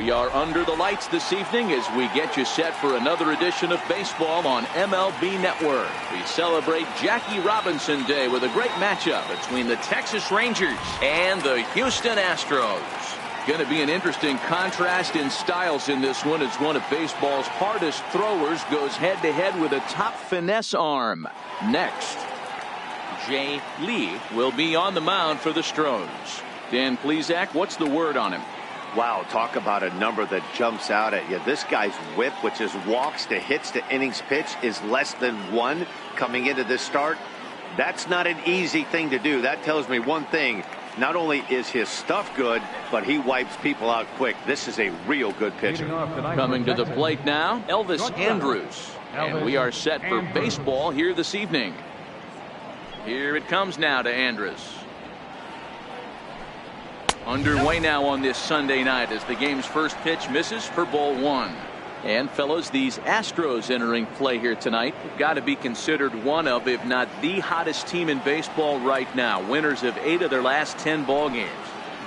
We are under the lights this evening as we get you set for another edition of baseball on MLB Network. We celebrate Jackie Robinson Day with a great matchup between the Texas Rangers and the Houston Astros. Going to be an interesting contrast in styles in this one as one of baseball's hardest throwers goes head-to-head with a top finesse arm. Next, Jay Lee will be on the mound for the Astros. Dan Plesac, what's the word on him? Wow, talk about a number that jumps out at you. This guy's whip, which is walks to hits to innings pitch, is less than 1 coming into this start. That's not an easy thing to do. That tells me one thing. Not only is his stuff good, but he wipes people out quick. This is a real good pitcher. Coming to the plate now, Elvis Andrus. And we are set for baseball here this evening. Here it comes now to Andrus. Underway now on this Sunday night as the game's first pitch misses for ball 1. And fellas, these Astros entering play here tonight have got to be considered one of, if not the hottest team in baseball right now. Winners of 8 of their last 10 ball games.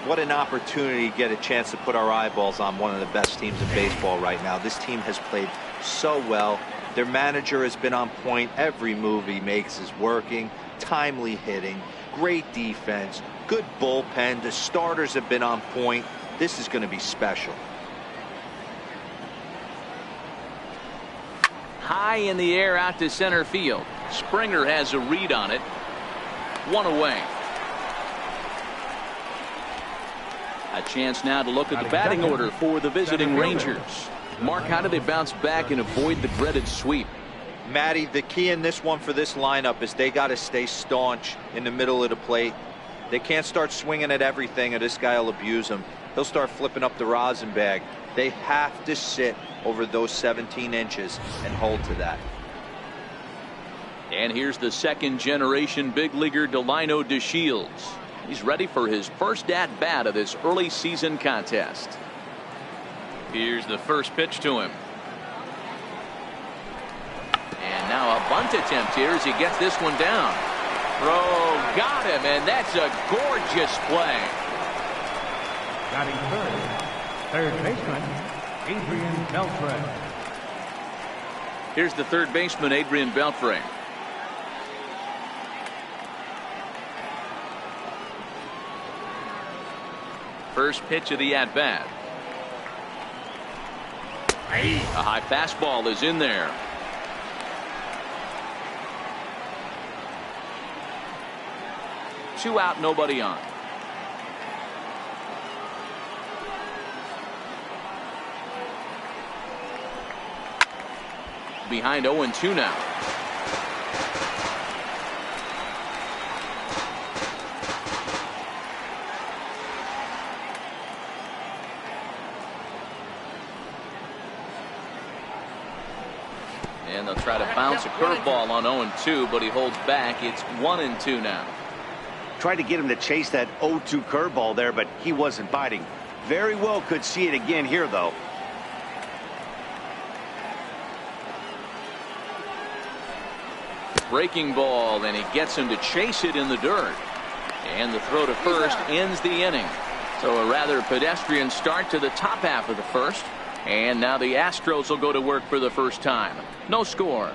What an opportunity to get a chance to put our eyeballs on one of the best teams in baseball right now. This team has played so well. Their manager has been on point. Every move he makes is working. Timely hitting, great defense, good bullpen. The starters have been on point. This is going to be special. High in the air out to center field. Springer has a read on it. 1 away. A chance now to look at the batting order for the visiting Rangers. Mark, how do they bounce back and avoid the dreaded sweep? Matty, the key in this one for this lineup is they got to stay staunch in the middle of the plate. They can't start swinging at everything or this guy will abuse them. He'll start flipping up the rosin bag. They have to sit over those 17 inches and hold to that. And here's the second generation big leaguer Delino DeShields. He's ready for his first at bat of this early season contest. Here's the first pitch to him. And now a bunt attempt here as he gets this one down. Throw got him, and that's a gorgeous play. Batting third baseman, Adrian Beltre. Here's the third baseman, Adrian Beltre. First pitch of the at-bat. A high fastball is in there. Two out, nobody on. Behind 0-2 now. And they'll try to bounce a curveball on 0-2, but he holds back. It's 1-2 now. Tried to get him to chase that 0-2 curveball there, but he wasn't biting. Very well could see it again here, though. Breaking ball, and he gets him to chase it in the dirt. And the throw to first ends the inning. So a rather pedestrian start to the top half of the first. And now the Astros will go to work for the first time. No score.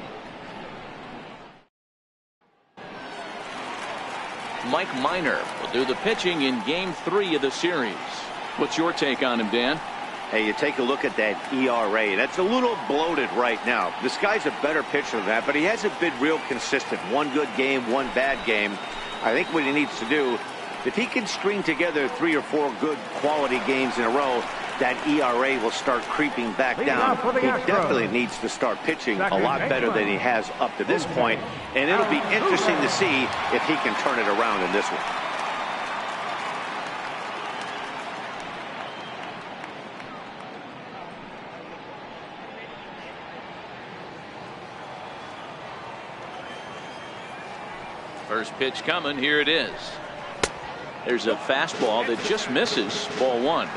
Mike Minor will do the pitching in game 3 of the series. What's your take on him, Dan? Hey, you take a look at that ERA. That's a little bloated right now. This guy's a better pitcher than that, but he hasn't been real consistent. One good game, one bad game. I think what he needs to do, if he can string together 3 or 4 good quality games in a row, that ERA will start creeping back down. He definitely needs to start pitching a lot better than he has up to this point, and it'll be interesting to see if he can turn it around in this one. First pitch coming. Here it is. There's a fastball that just misses. Ball 1.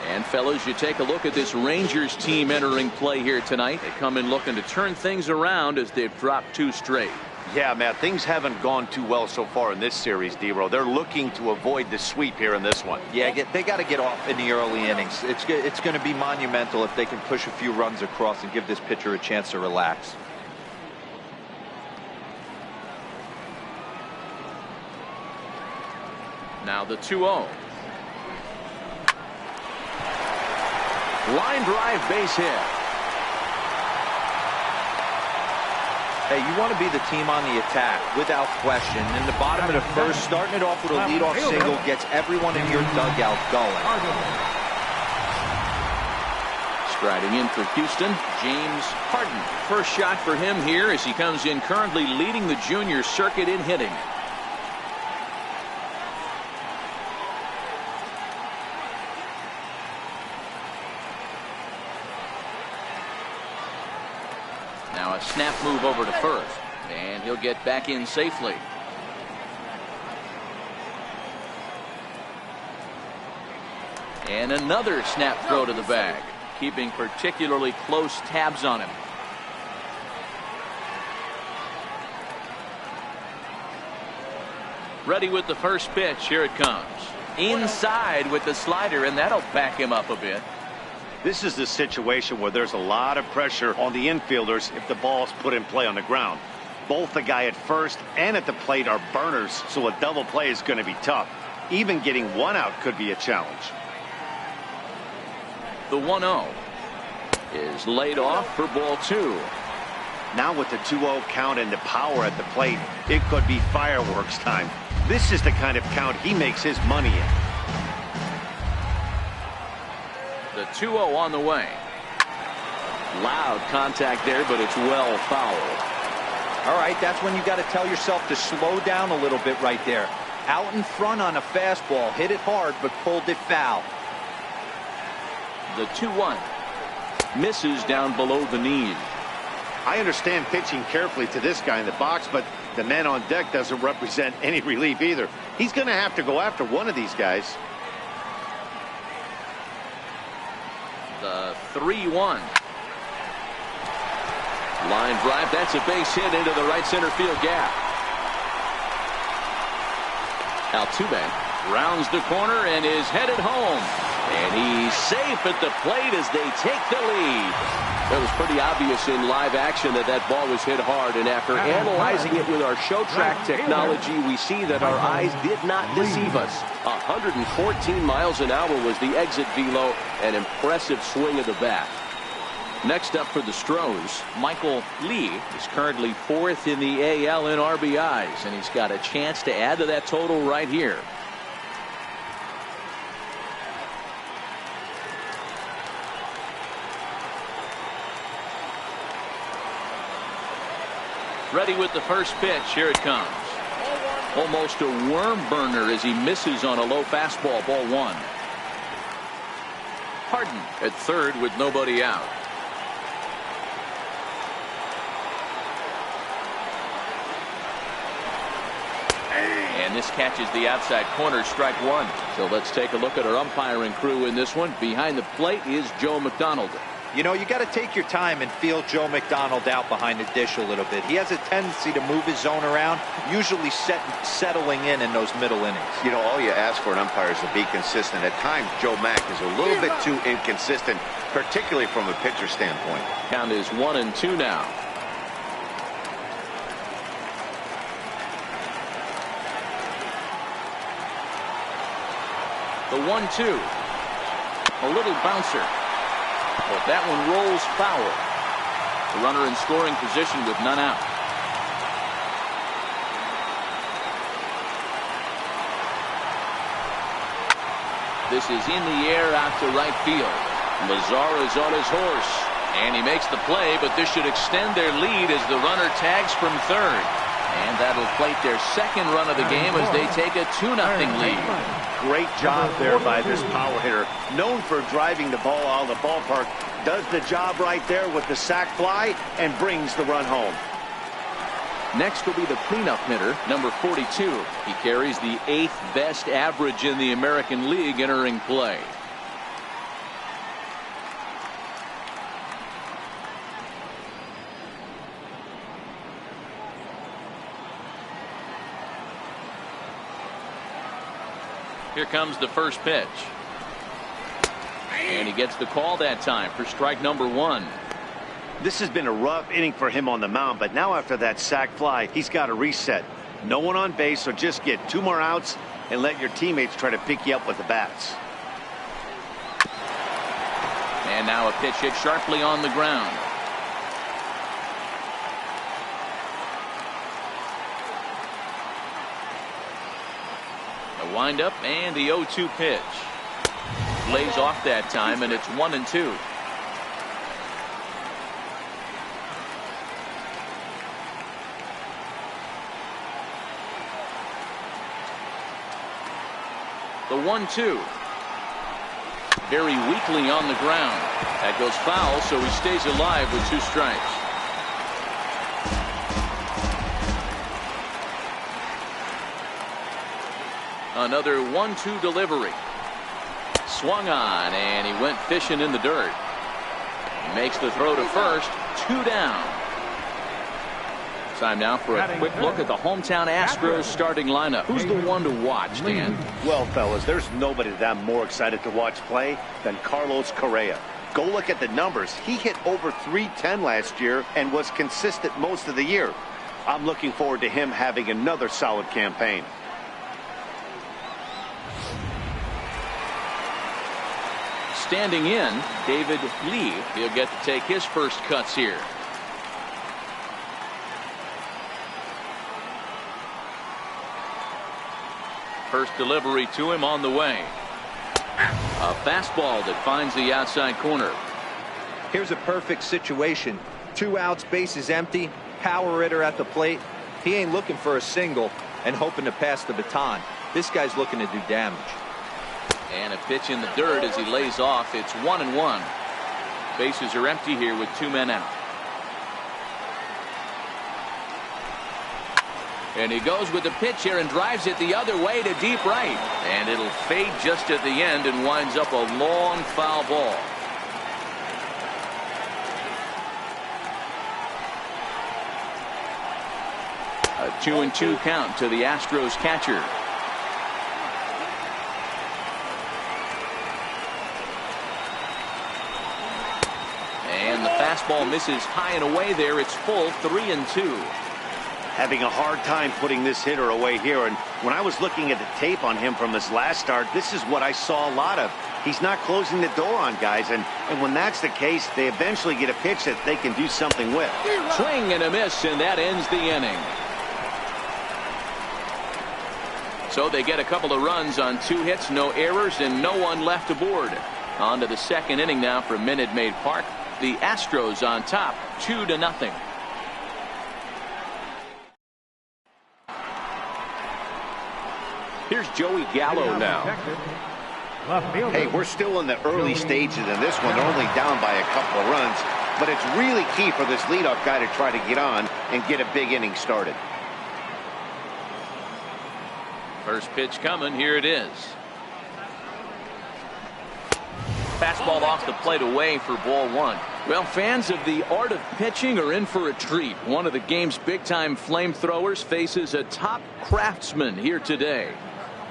And fellas, you take a look at this Rangers team entering play here tonight. They come in looking to turn things around as they've dropped 2 straight. Yeah, man, things haven't gone too well so far in this series, D-Row. They're looking to avoid the sweep here in this one. Yeah, they got to get off in the early innings. It's going to be monumental if they can push a few runs across and give this pitcher a chance to relax. Now the 2-0. Line drive, base hit. Hey, you want to be the team on the attack, without question. In the bottom of the first, starting it off with a leadoff single gets everyone in your dugout going. Striding in for Houston, James Harden. First shot for him here as he comes in currently leading the junior circuit in hitting. Now a snap move over to first, and he'll get back in safely. And another snap throw to the bag, keeping particularly close tabs on him. Ready with the first pitch. Here it comes. Inside with the slider, and that'll back him up a bit. This is the situation where there's a lot of pressure on the infielders if the ball's put in play on the ground. Both the guy at first and at the plate are burners, so a double play is going to be tough. Even getting one out could be a challenge. The 1-0 is laid off for ball 2. Now with the 2-0 count and the power at the plate, it could be fireworks time. This is the kind of count he makes his money in. The 2-0 on the way. Loud contact there, but it's well fouled. All right, that's when you got to tell yourself to slow down a little bit right there. Out in front on a fastball, hit it hard, but pulled it foul. The 2-1 misses down below the knee. I understand pitching carefully to this guy in the box, but the man on deck doesn't represent any relief either. He's going to have to go after one of these guys. The 3-1. Line drive. That's a base hit into the right center field gap. Altuve rounds the corner and is headed home. And he's safe at the plate as they take the lead. It was pretty obvious in live action that that ball was hit hard. And after analyzing it with our show track technology, we see that our eyes did not deceive us. 114 miles an hour was the exit velo. An impressive swing of the bat. Next up for the Astros, Michael Lee is currently 4th in the AL in RBIs, and he's got a chance to add to that total right here. Ready with the first pitch. Here it comes. Almost a worm burner as he misses on a low fastball. Ball 1. Harden at third with nobody out. And this catches the outside corner, strike 1. So let's take a look at our umpiring crew in this one. Behind the plate is Joe McDonald. You know, you got to take your time and feel Joe McDonald out behind the dish a little bit. He has a tendency to move his zone around, usually settling in those middle innings. You know, all you ask for an umpire is to be consistent. At times, Joe Mack is a little bit too inconsistent, particularly from a pitcher standpoint. Count is 1-2 now. The 1-2. A little bouncer. But that one rolls foul. The runner in scoring position with none out. This is in the air out to right field. Lazar is on his horse. And he makes the play, but this should extend their lead as the runner tags from third. And that'll plate their second run of the game as they take a 2-0 lead. Great job there by this power hitter. Known for driving the ball out of the ballpark. Does the job right there with the sac fly and brings the run home. Next will be the cleanup hitter, number 42. He carries the 8th best average in the American League entering play. Here comes the first pitch. And he gets the call that time for strike number 1. This has been a rough inning for him on the mound, but now after that sac fly, he's got to reset. No one on base, so just get 2 more outs and let your teammates try to pick you up with the bats. And now a pitch hit sharply on the ground. A windup and the 0-2 pitch. Lays off that time, and it's 1-2. The 1-2. Very weakly on the ground. That goes foul, so he stays alive with 2 strikes. Another 1-2 delivery. Swung on, and he went fishing in the dirt. He makes the throw to first. 2 down. Time now for a quick look at the hometown Astros starting lineup. Who's the one to watch, Dan? Well, fellas, there's nobody that I'm more excited to watch play than Carlos Correa. Go look at the numbers. He hit over .310 last year and was consistent most of the year. I'm looking forward to him having another solid campaign. Standing in, David Lee. He'll get to take his first cuts here. First delivery to him on the way. A fastball that finds the outside corner. Here's a perfect situation. 2 outs, bases empty, power hitter at the plate. He ain't looking for a single and hoping to pass the baton. This guy's looking to do damage. And a pitch in the dirt as he lays off. It's 1-1. Bases are empty here with 2 men out. And he goes with the pitch here and drives it the other way to deep right. And it'll fade just at the end and winds up a long foul ball. A 2-2 count to the Astros catcher. And the fastball misses high and away there. It's full 3-2. Having a hard time putting this hitter away here, and when I was looking at the tape on him from his last start, this is what I saw a lot of. He's not closing the door on guys, and when that's the case, they eventually get a pitch that they can do something with. Swing and a miss, and that ends the inning. So they get a couple of runs on 2 hits, no errors, and no one left aboard. On to the second inning now from Minute Maid Park. The Astros on top, 2-0. Here's Joey Gallo now. Hey, we're still in the early stages in this one. They're only down by a couple of runs, but it's really key for this leadoff guy to try to get on and get a big inning started. First pitch coming. Here it is. Fastball off the plate away for ball 1. Well, fans of the art of pitching are in for a treat. One of the game's big-time flamethrowers faces a top craftsman here today.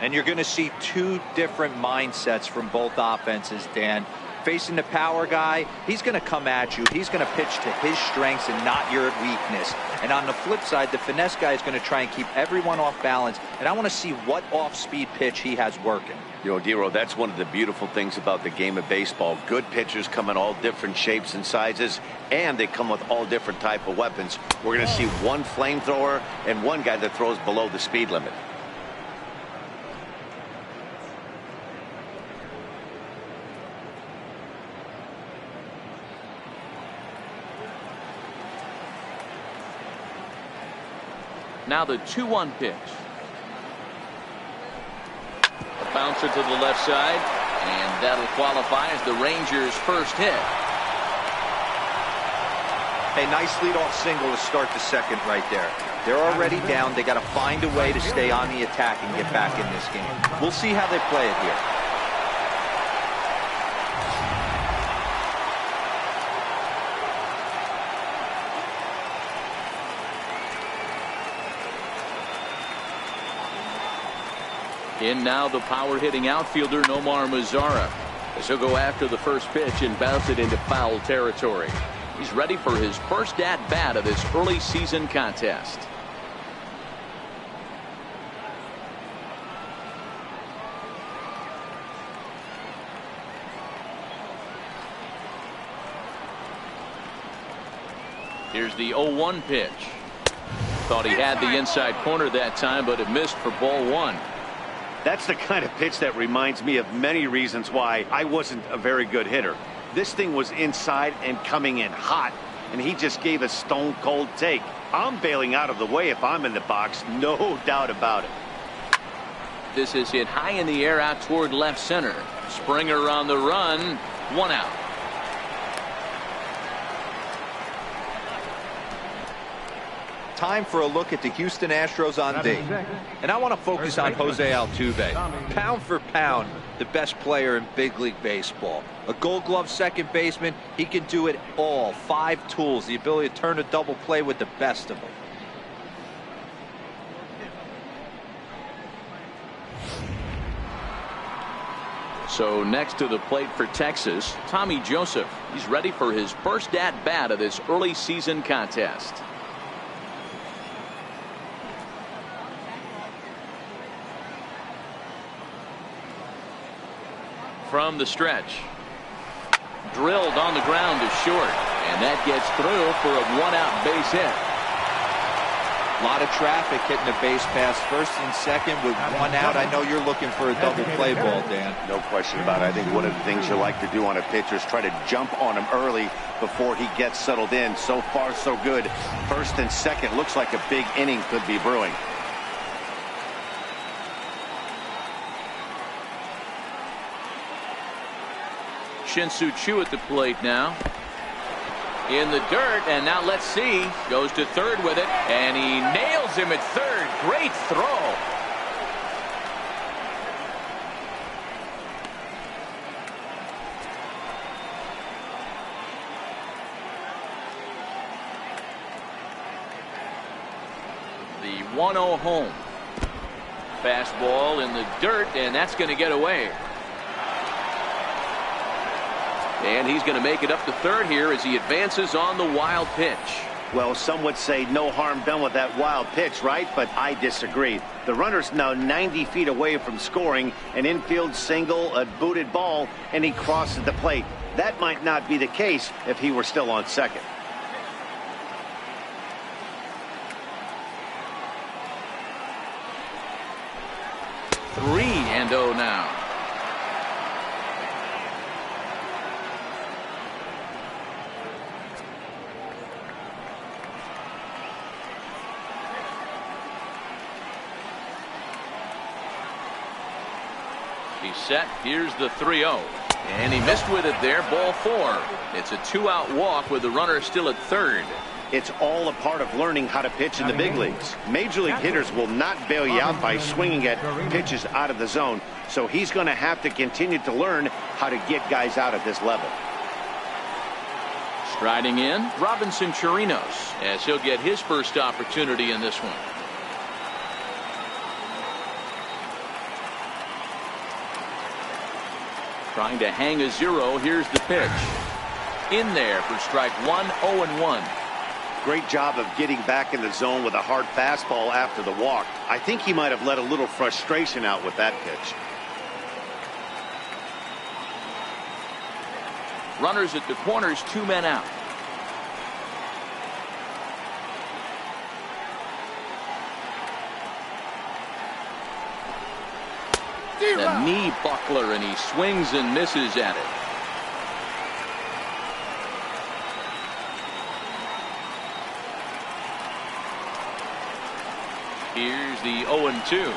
And you're going to see 2 different mindsets from both offenses, Dan. Facing the power guy, he's going to come at you. He's going to pitch to his strengths and not your weakness. And on the flip side, the finesse guy is going to try and keep everyone off balance. And I want to see what off-speed pitch he has working. You know, Dero, that's one of the beautiful things about the game of baseball. Good pitchers come in all different shapes and sizes, and they come with all different type of weapons. We're going to see one flamethrower and one guy that throws below the speed limit. Now the 2-1 pitch. A bouncer to the left side, and that'll qualify as the Rangers' first hit. A nice leadoff single to start the second right there. They're already down. They got to find a way to stay on the attack and get back in this game. We'll see how they play it here. In now the power-hitting outfielder Nomar Mazara, as he'll go after the first pitch and bounce it into foul territory. He's ready for his first at-bat of this early season contest. Here's the 0-1 pitch. Thought he had the inside corner that time, but it missed for ball one. That's the kind of pitch that reminds me of many reasons why I wasn't a very good hitter. This thing was inside and coming in hot, and he just gave a stone cold take. I'm bailing out of the way if I'm in the box, no doubt about it. This is hit high in the air out toward left center. Springer on the run. One out. Time for a look at the Houston Astros on D. And I want to focus on Jose Altuve. Pound for pound, the best player in big league baseball. A Gold Glove second baseman, he can do it all. 5 tools, the ability to turn a double play with the best of them. So next to the plate for Texas, Tommy Joseph. He's ready for his first at-bat of this early season contest. From the stretch. Drilled on the ground to short. And that gets through for a one-out base hit. A lot of traffic hitting the base pass first and second with one out. I know you're looking for a double play ball, Dan. No question about it. I think one of the things you like to do on a pitcher is try to jump on him early before he gets settled in. So far, so good. First and second looks like a big inning could be brewing. Shin-Soo Choo at the plate now. In the dirt, and now let's see. Goes to third with it, and he nails him at third. Great throw. The 1-0 home. Fastball in the dirt, and that's going to get away. And he's going to make it up to third here as he advances on the wild pitch. Well, some would say no harm done with that wild pitch, right? But I disagree. The runner's now 90 feet away from scoring an infield single, a booted ball, and he crosses the plate. That might not be the case if he were still on second. Three and 0 now. He's set. Here's the 3-0. And he missed with it there. Ball 4. It's a 2-out walk with the runner still at third. It's all a part of learning how to pitch in the big leagues. Major league hitters will not bail you out by swinging at pitches out of the zone. So he's going to have to continue to learn how to get guys out at this level. Striding in, Robinson Chirinos, as he'll get his first opportunity in this one. Trying to hang a 0. Here's the pitch. In there for strike 1, 0-1. Great job of getting back in the zone with a hard fastball after the walk. I think he might have let a little frustration out with that pitch. Runners at the corners, 2 men out. The knee buckler, and he swings and misses at it. Here's the 0-2.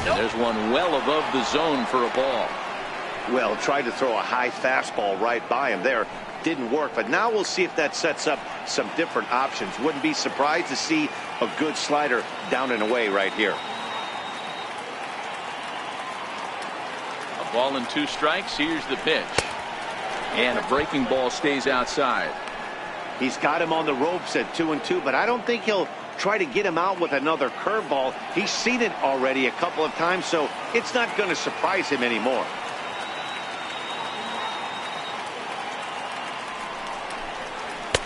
And there's one well above the zone for a ball. Well, tried to throw a high fastball right by him there. Didn't work, but now we'll see if that sets up some different options. Wouldn't be surprised to see a good slider down and away right here. A ball and 2 strikes. Here's the pitch. And a breaking ball stays outside. He's got him on the ropes at 2-2, but I don't think he'll try to get him out with another curveball. He's seen it already a couple of times, so it's not going to surprise him anymore.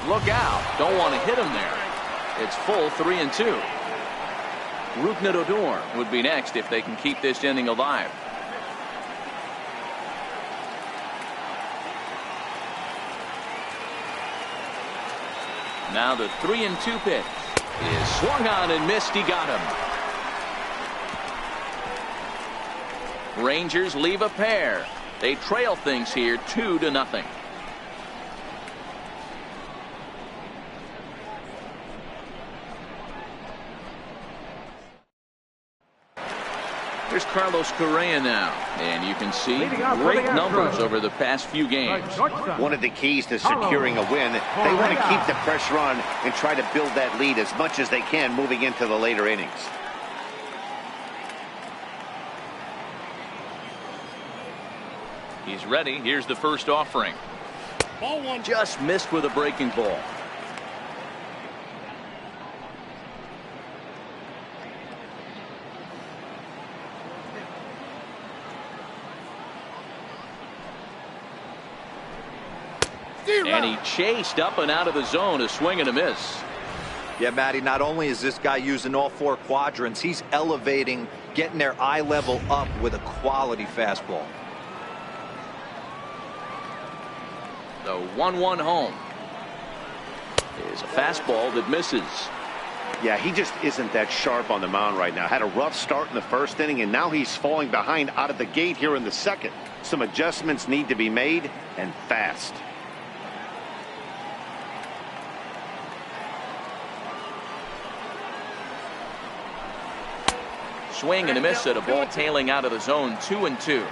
Look out. Don't want to hit him there. It's full 3-2. Rougned Odor would be next if they can keep this inning alive. Now the 3-2 pitch is swung on and missed. He got him. Rangers leave a pair. They trail things here 2-0. Here's Carlos Correa now, and you can see great numbers over the past few games. One of the keys to securing a win, they want to keep the pressure on and try to build that lead as much as they can moving into the later innings. He's ready. Here's the first offering. Ball one. Just missed with a breaking ball. And he chased up and out of the zone, a swing and a miss. Yeah, Matty, not only is this guy using all four quadrants, he's elevating, getting their eye level up with a quality fastball. The 1-1 home is a fastball that misses. Yeah, he just isn't that sharp on the mound right now. Had a rough start in the first inning, and now he's falling behind out of the gate here in the second. Some adjustments need to be made, and fast. Swing and a miss at a ball tailing out of the zone. 2-2.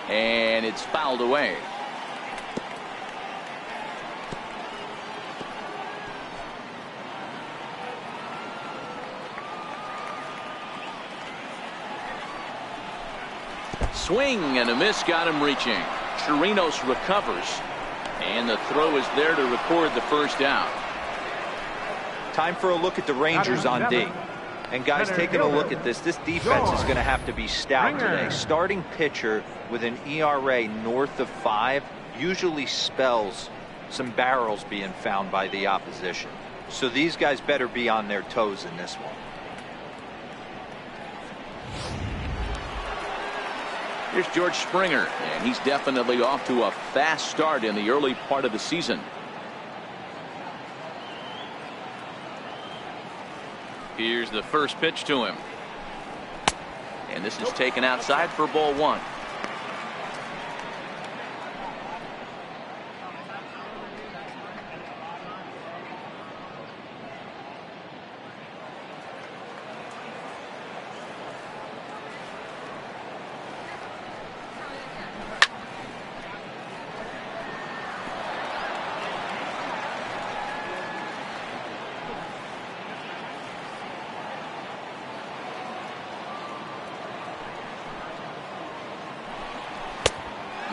And it's fouled away. Swing and a miss got him reaching. Chirinos recovers. And the throw is there to record the first out. Time for a look at the Rangers on D. And guys, taking a look at this defense is going to have to be stout today. Starting pitcher with an ERA north of 5 usually spells some barrels being found by the opposition. So these guys better be on their toes in this one. Here's George Springer, and he's definitely off to a fast start in the early part of the season. Here's the first pitch to him. And this is taken outside for ball 1.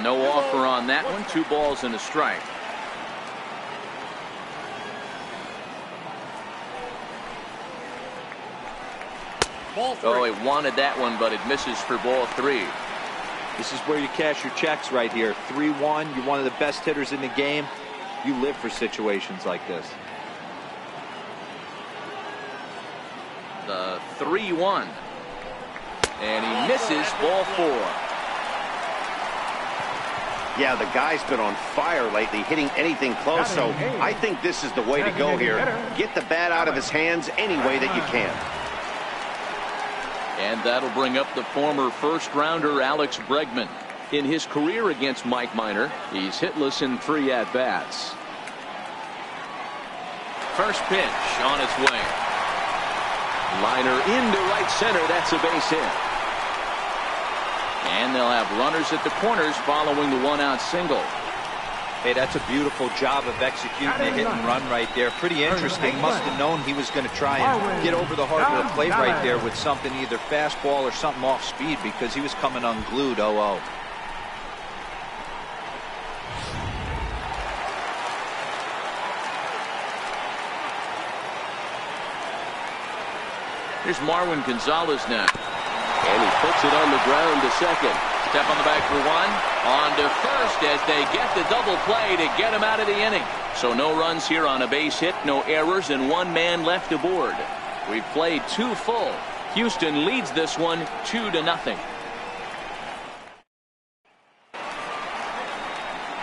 No offer on that one. 2 balls and a strike. Oh, he wanted that one, but it misses for ball 3. This is where you cash your checks right here. 3-1. You're one of the best hitters in the game. You live for situations like this. The 3-1. And he misses ball 4. Yeah, the guy's been on fire lately, hitting anything close, so I think this is the way to go here. Get the bat out of his hands any way that you can. And that'll bring up the former first-rounder Alex Bregman. In his career against Mike Minor, he's hitless in 3 at-bats. First pitch on its way. Liner into right center. That's a base hit. And they'll have runners at the corners following the 1-out single. Hey, that's a beautiful job of executing a hit and run right there. Pretty interesting. Must have known he was going to try and get over the heart of the plate right there with something, either fastball or something off speed, because he was coming unglued. 0-0. Here's Marwin Gonzalez now. And he puts it on the ground to second. Step on the back for one. On to first as they get the double play to get him out of the inning. So no runs here on a base hit, no errors, and one man left aboard. We've played 2 full. Houston leads this one 2-0.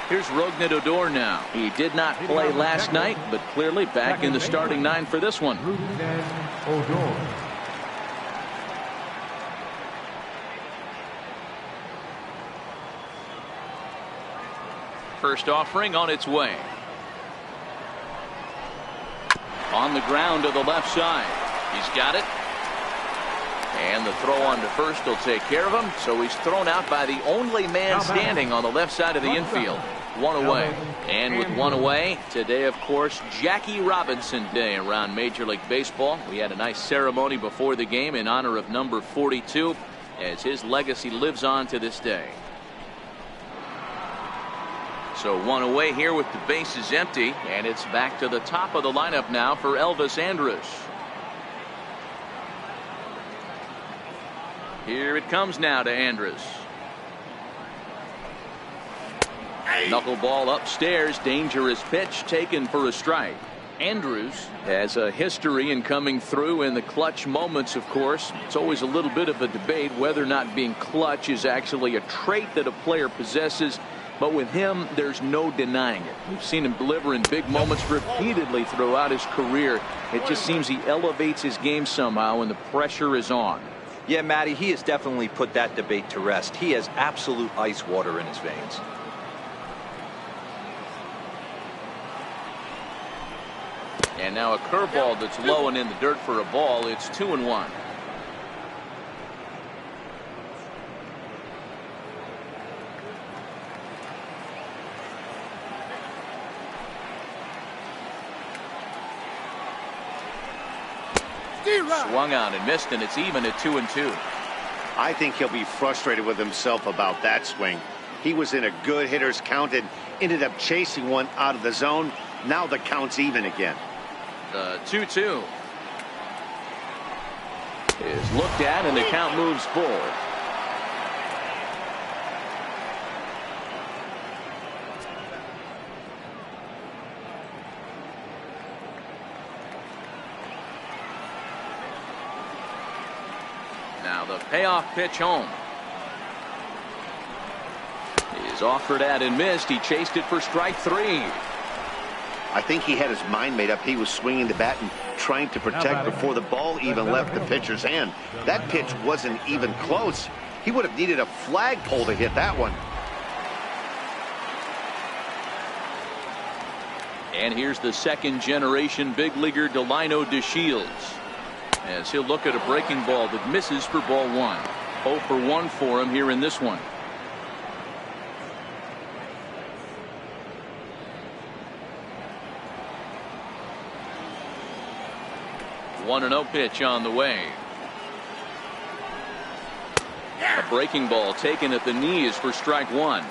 Here's Rougned Odor now. He did not play last night, but clearly back in the starting 9 for this one. Odor. First offering on its way. On the ground to the left side. He's got it. And the throw on to first will take care of him. So he's thrown out by the only man standing on the left side of the infield. 1 away. And with 1 away, today, of course, Jackie Robinson Day around Major League Baseball. We had a nice ceremony before the game in honor of number 42 as his legacy lives on to this day. So 1 away here with the bases empty, and it's back to the top of the lineup now for Elvis Andrus. Here it comes now to Andrus. Knuckleball upstairs, dangerous pitch taken for a strike. Andrus has a history in coming through in the clutch moments, of course. It's always a little bit of a debate whether or not being clutch is actually a trait that a player possesses. But with him, there's no denying it. We've seen him deliver in big moments repeatedly throughout his career. It just seems he elevates his game somehow when the pressure is on. Yeah, Matty, he has definitely put that debate to rest. He has absolute ice water in his veins. And now a curveball that's low and in the dirt for a ball. It's 2-1. Swung on and missed, and it's even at 2-2. I think he'll be frustrated with himself about that swing. He was in a good hitter's count and ended up chasing one out of the zone. Now the count's even again. The 2-2 is looked at, and the count moves forward. Now the payoff pitch home. He's offered at and missed. He chased it for strike 3. I think he had his mind made up. He was swinging the bat and trying to protect before the ball even left the pitcher's hand. That pitch wasn't even close. He would have needed a flagpole to hit that one. And here's the second generation big leaguer Delino DeShields, as he'll look at a breaking ball that misses for ball 1. 0 for 1 for him here in this one. One 1-0 pitch on the way. A breaking ball taken at the knees for strike 1.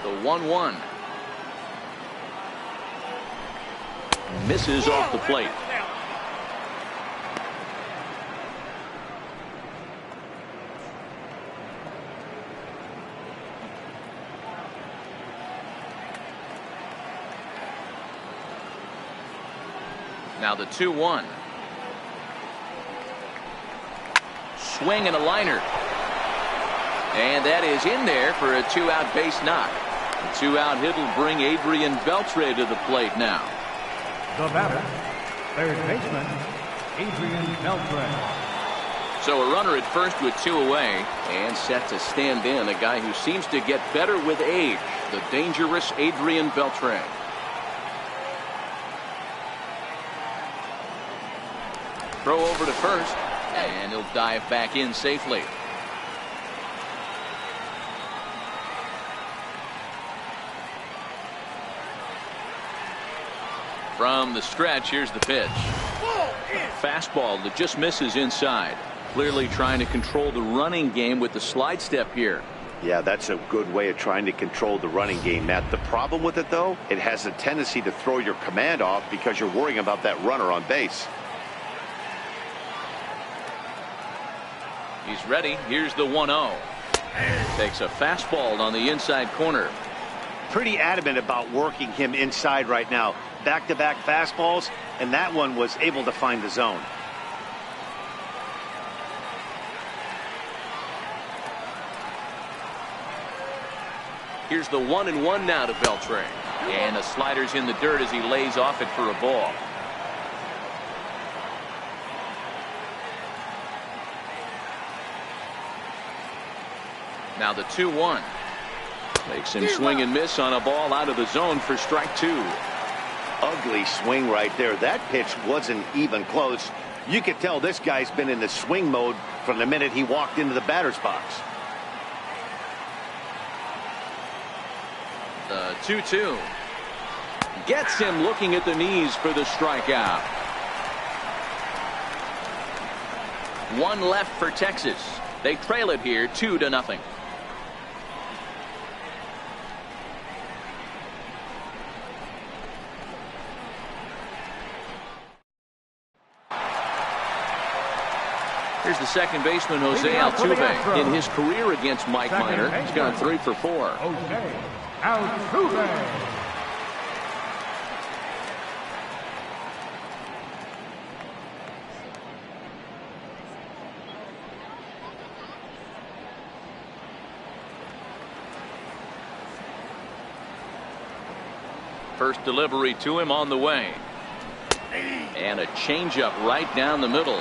The 1-1 misses off the plate. Now the 2-1. Swing and a liner. And that is in there for a 2-out base knock. The 2-out hit will bring Adrian Beltre to the plate now. The batter, third baseman, Adrian Beltre. So a runner at first with 2 away and set to stand in. A guy who seems to get better with age. The dangerous Adrian Beltre. Throw over to first, and he'll dive back in safely. From the stretch, here's the pitch. Fastball that just misses inside. Clearly trying to control the running game with the slide step here. Yeah, that's a good way of trying to control the running game, Matt. The problem with it, though, it has a tendency to throw your command off because you're worrying about that runner on base. He's ready. Here's the 1-0. Takes a fastball on the inside corner. Pretty adamant about working him inside right now. Back-to-back fastballs, and that one was able to find the zone. Here's the 1-1 now to Beltran. And the slider's in the dirt as he lays off it for a ball. Now the 2-1. Makes him swing and miss on a ball out of the zone for strike 2. Ugly swing right there. That pitch wasn't even close. You could tell this guy's been in the swing mode from the minute he walked into the batter's box. The 2-2. Gets him looking at the knees for the strikeout. One left for Texas. They trail it here 2-0. Here's the second baseman, Jose Altuve. In his career against Mike Minor, he's gone 3 for 4. Jose Altuve. First delivery to him on the way. And a changeup right down the middle.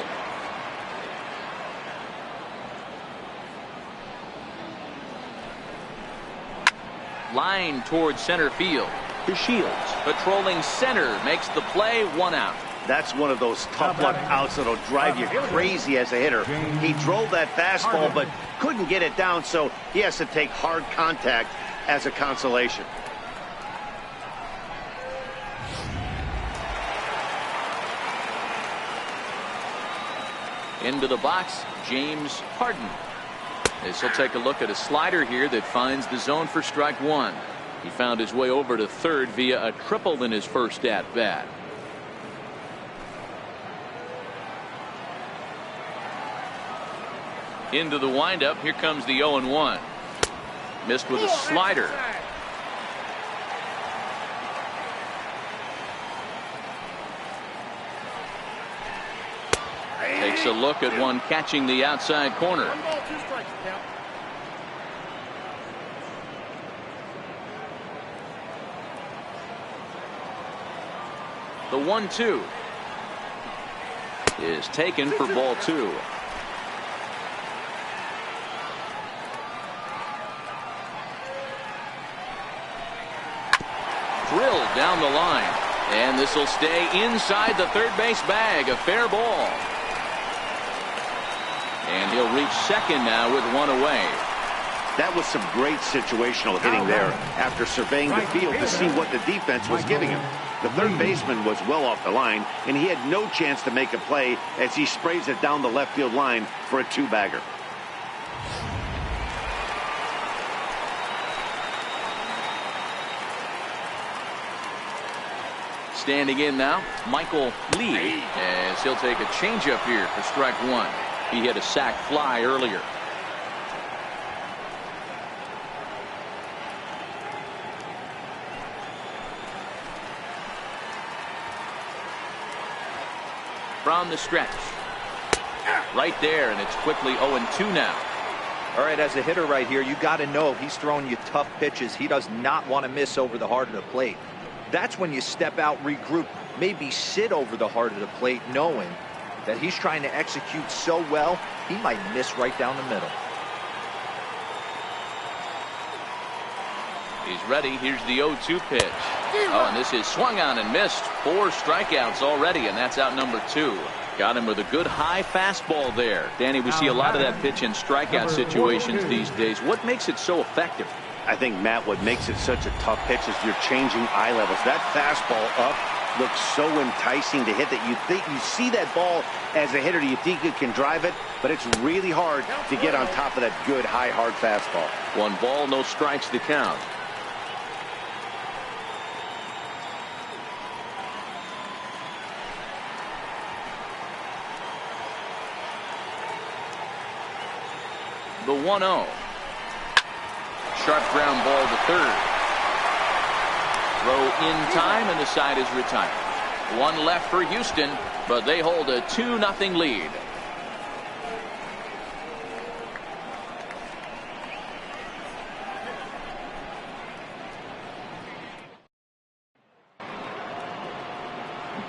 Line towards center field. To Shields. Patrolling center makes the play. 1 out. That's one of those tough luck outs that'll drive you crazy as a hitter. He drove that fastball but couldn't get it down, so he has to take hard contact as a consolation. Into the box, James Harden. As he'll take a look at a slider here that finds the zone for strike 1. He found his way over to third via a triple in his first at bat. Into the windup. Here comes the 0-1. Missed with a slider. Takes a look at one catching the outside corner. The 1-2 is taken for ball 2. Drilled down the line, and this will stay inside the third base bag. A fair ball. And he'll reach second now with 1 away. That was some great situational hitting there after surveying the field to see what the defense was giving him. The third baseman was well off the line, and he had no chance to make a play as he sprays it down the left field line for a 2-bagger. Standing in now, Michael Lee, as he'll take a changeup here for strike 1. He hit a sac fly earlier. From the stretch. Right there, and it's quickly 0-2 now. All right, as a hitter right here, you got to know he's throwing you tough pitches. He does not want to miss over the heart of the plate. That's when you step out, regroup, maybe sit over the heart of the plate, knowing that he's trying to execute so well, he might miss right down the middle. He's ready. Here's the 0-2 pitch. Oh, and this is swung on and missed. 4 strikeouts already, and that's out number 2. Got him with a good high fastball there. Danny, we see a lot of that pitch in strikeout situations these days. What makes it so effective? I think, Matt, what makes it such a tough pitch is you're changing eye levels. That fastball up looks so enticing to hit that you see that ball as a hitter, you think you can drive it, but it's really hard to get on top of that good high hard fastball. 1 ball, no strikes to count. The 1-0. Sharp ground ball to third. Throw in time, and the side is retired. 1 left for Houston, but they hold a 2-0 lead.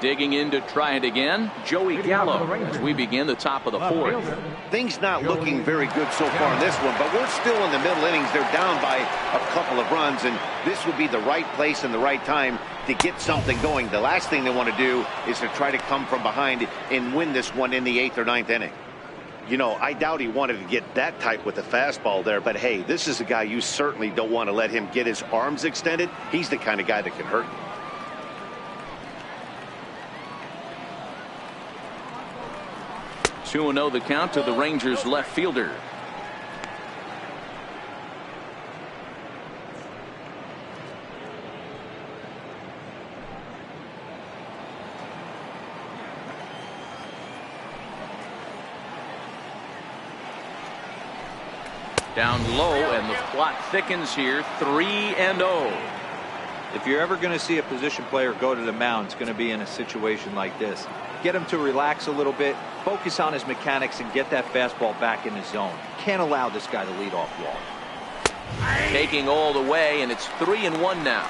Digging in to try it again, Joey Gallo, as we begin the top of the 4th. Things not looking very good so far in this one, but we're still in the middle innings. They're down by a couple of runs, and this would be the right place and the right time to get something going. The last thing they want to do is to try to come from behind and win this one in the 8th or 9th inning. You know, I doubt he wanted to get that tight with the fastball there, but hey, this is a guy you certainly don't want to let him get his arms extended. He's the kind of guy that can hurt you. 2-0 the count to the Rangers left fielder. Down low, and the plot thickens here. 3-0. If you're ever going to see a position player go to the mound, it's going to be in a situation like this. Get him to relax a little bit, focus on his mechanics, and get that fastball back in his zone. Can't allow this guy to lead off wall. Taking all the way, and it's 3-1 now.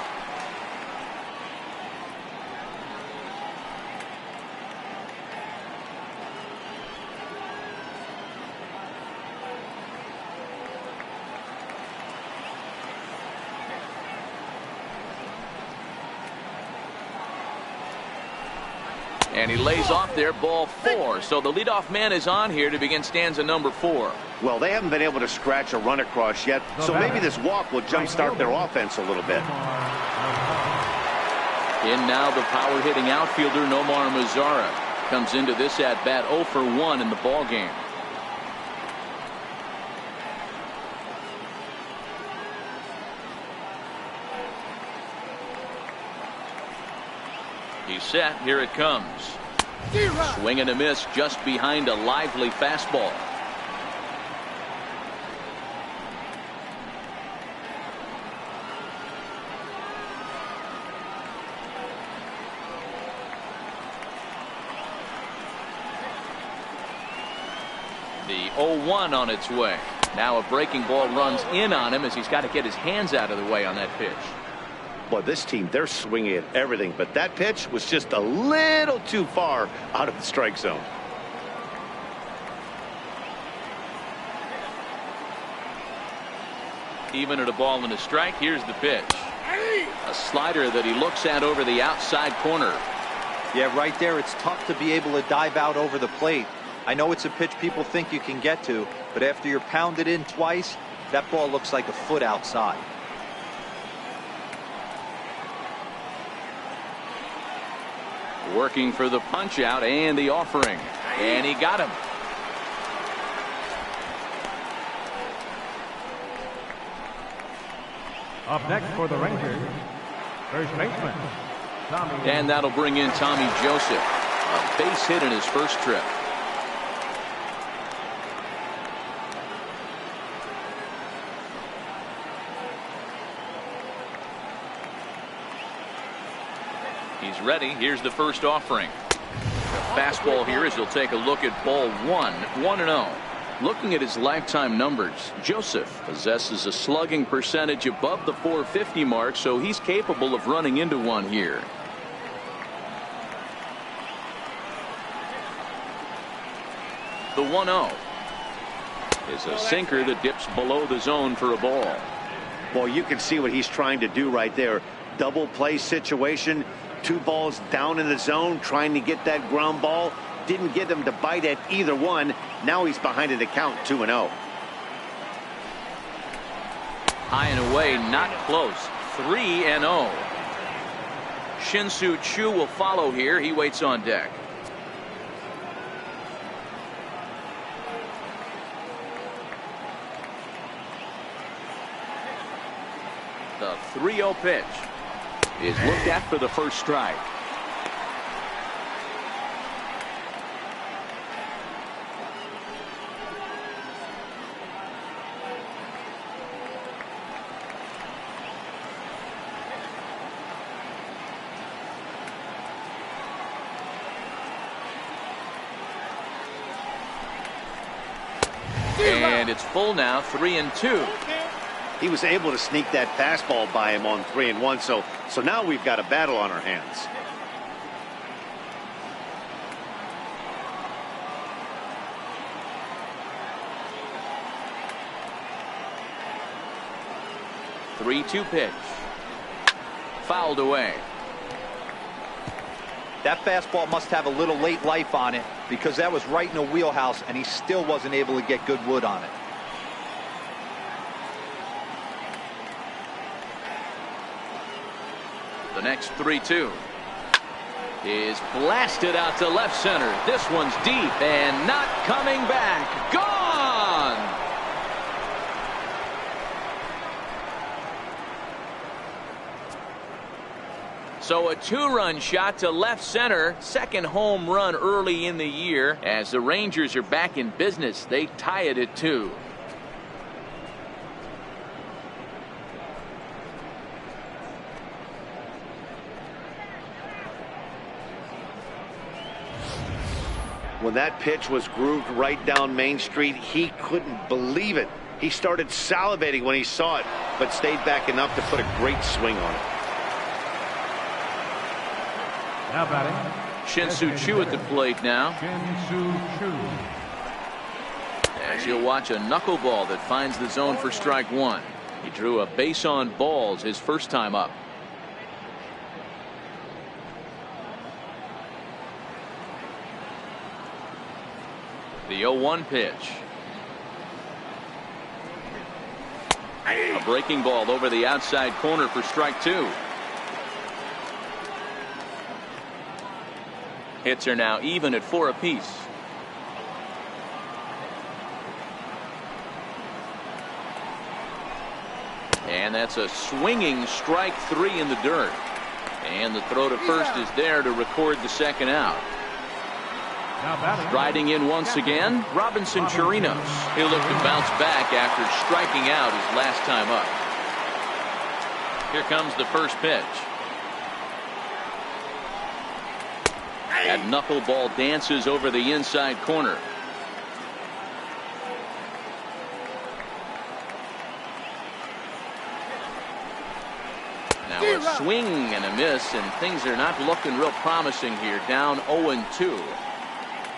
And he lays off there, ball 4. So the leadoff man is on here to begin stanza number 4. Well, they haven't been able to scratch a run across yet, so maybe this walk will jumpstart their offense a little bit. In now the power hitting outfielder Nomar Mazara comes into this at bat 0 for 1 in the ball game. He's set. Here it comes. Swing and a miss just behind a lively fastball. The 0-1 on its way. Now a breaking ball runs in on him as he's got to get his hands out of the way on that pitch. Boy, this team, they're swinging at everything, but that pitch was just a little too far out of the strike zone. Even at a ball and a strike, here's the pitch. A slider that he looks at over the outside corner. Yeah, right there, it's tough to be able to dive out over the plate. I know it's a pitch people think you can get to, but after you're pounded in twice, that ball looks like a foot outside. Working for the punch out and the offering, and he got him. Up next for the Rangers, first baseman Tommy. And that'll bring in Tommy Joseph, a base hit in his first trip. He's ready. Here's the first offering. The fastball here as he'll take a look at ball 1, 1-0. Looking at his lifetime numbers, Joseph possesses a slugging percentage above the .450 mark, so he's capable of running into one here. The 1-0 is a sinker that dips below the zone for a ball. Well, you can see what he's trying to do right there. Double play situation. 2 balls down in the zone, trying to get that ground ball. Didn't get him to bite at either one. Now he's behind in the count, 2-0. High and away, not close. 3-0. Shin-Soo Choo will follow here. He waits on deck. The 3-0 pitch is looked at for the first strike. And it's full now, 3-2. He was able to sneak that fastball by him on 3-1, so now we've got a battle on our hands. Three-two pitch. Fouled away. That fastball must have a little late life on it, because that was right in the wheelhouse and he still wasn't able to get good wood on it. The next 3-2 is blasted out to left center. This one's deep and not coming back. Gone! So a 2-run shot to left center. Second home run early in the year. As the Rangers are back in business, they tie it at 2. When that pitch was grooved right down Main Street, he couldn't believe it. He started salivating when he saw it, but stayed back enough to put a great swing on it. Now batting, Shin-Soo Choo at the plate now. Shin-Soo Choo. As you'll watch a knuckleball that finds the zone for strike one. He drew a base on balls his first time up. The 0-1 pitch. A breaking ball over the outside corner for strike two. Hits are now even at 4 apiece. And that's a swinging strike 3 in the dirt. And the throw to first is there to record the second out. Riding in once again, Robinson Chirinos. He'll look to bounce back after striking out his last time up. Here comes the first pitch. That knuckleball dances over the inside corner. Now a swing and a miss, and things are not looking real promising here. Down 0-2.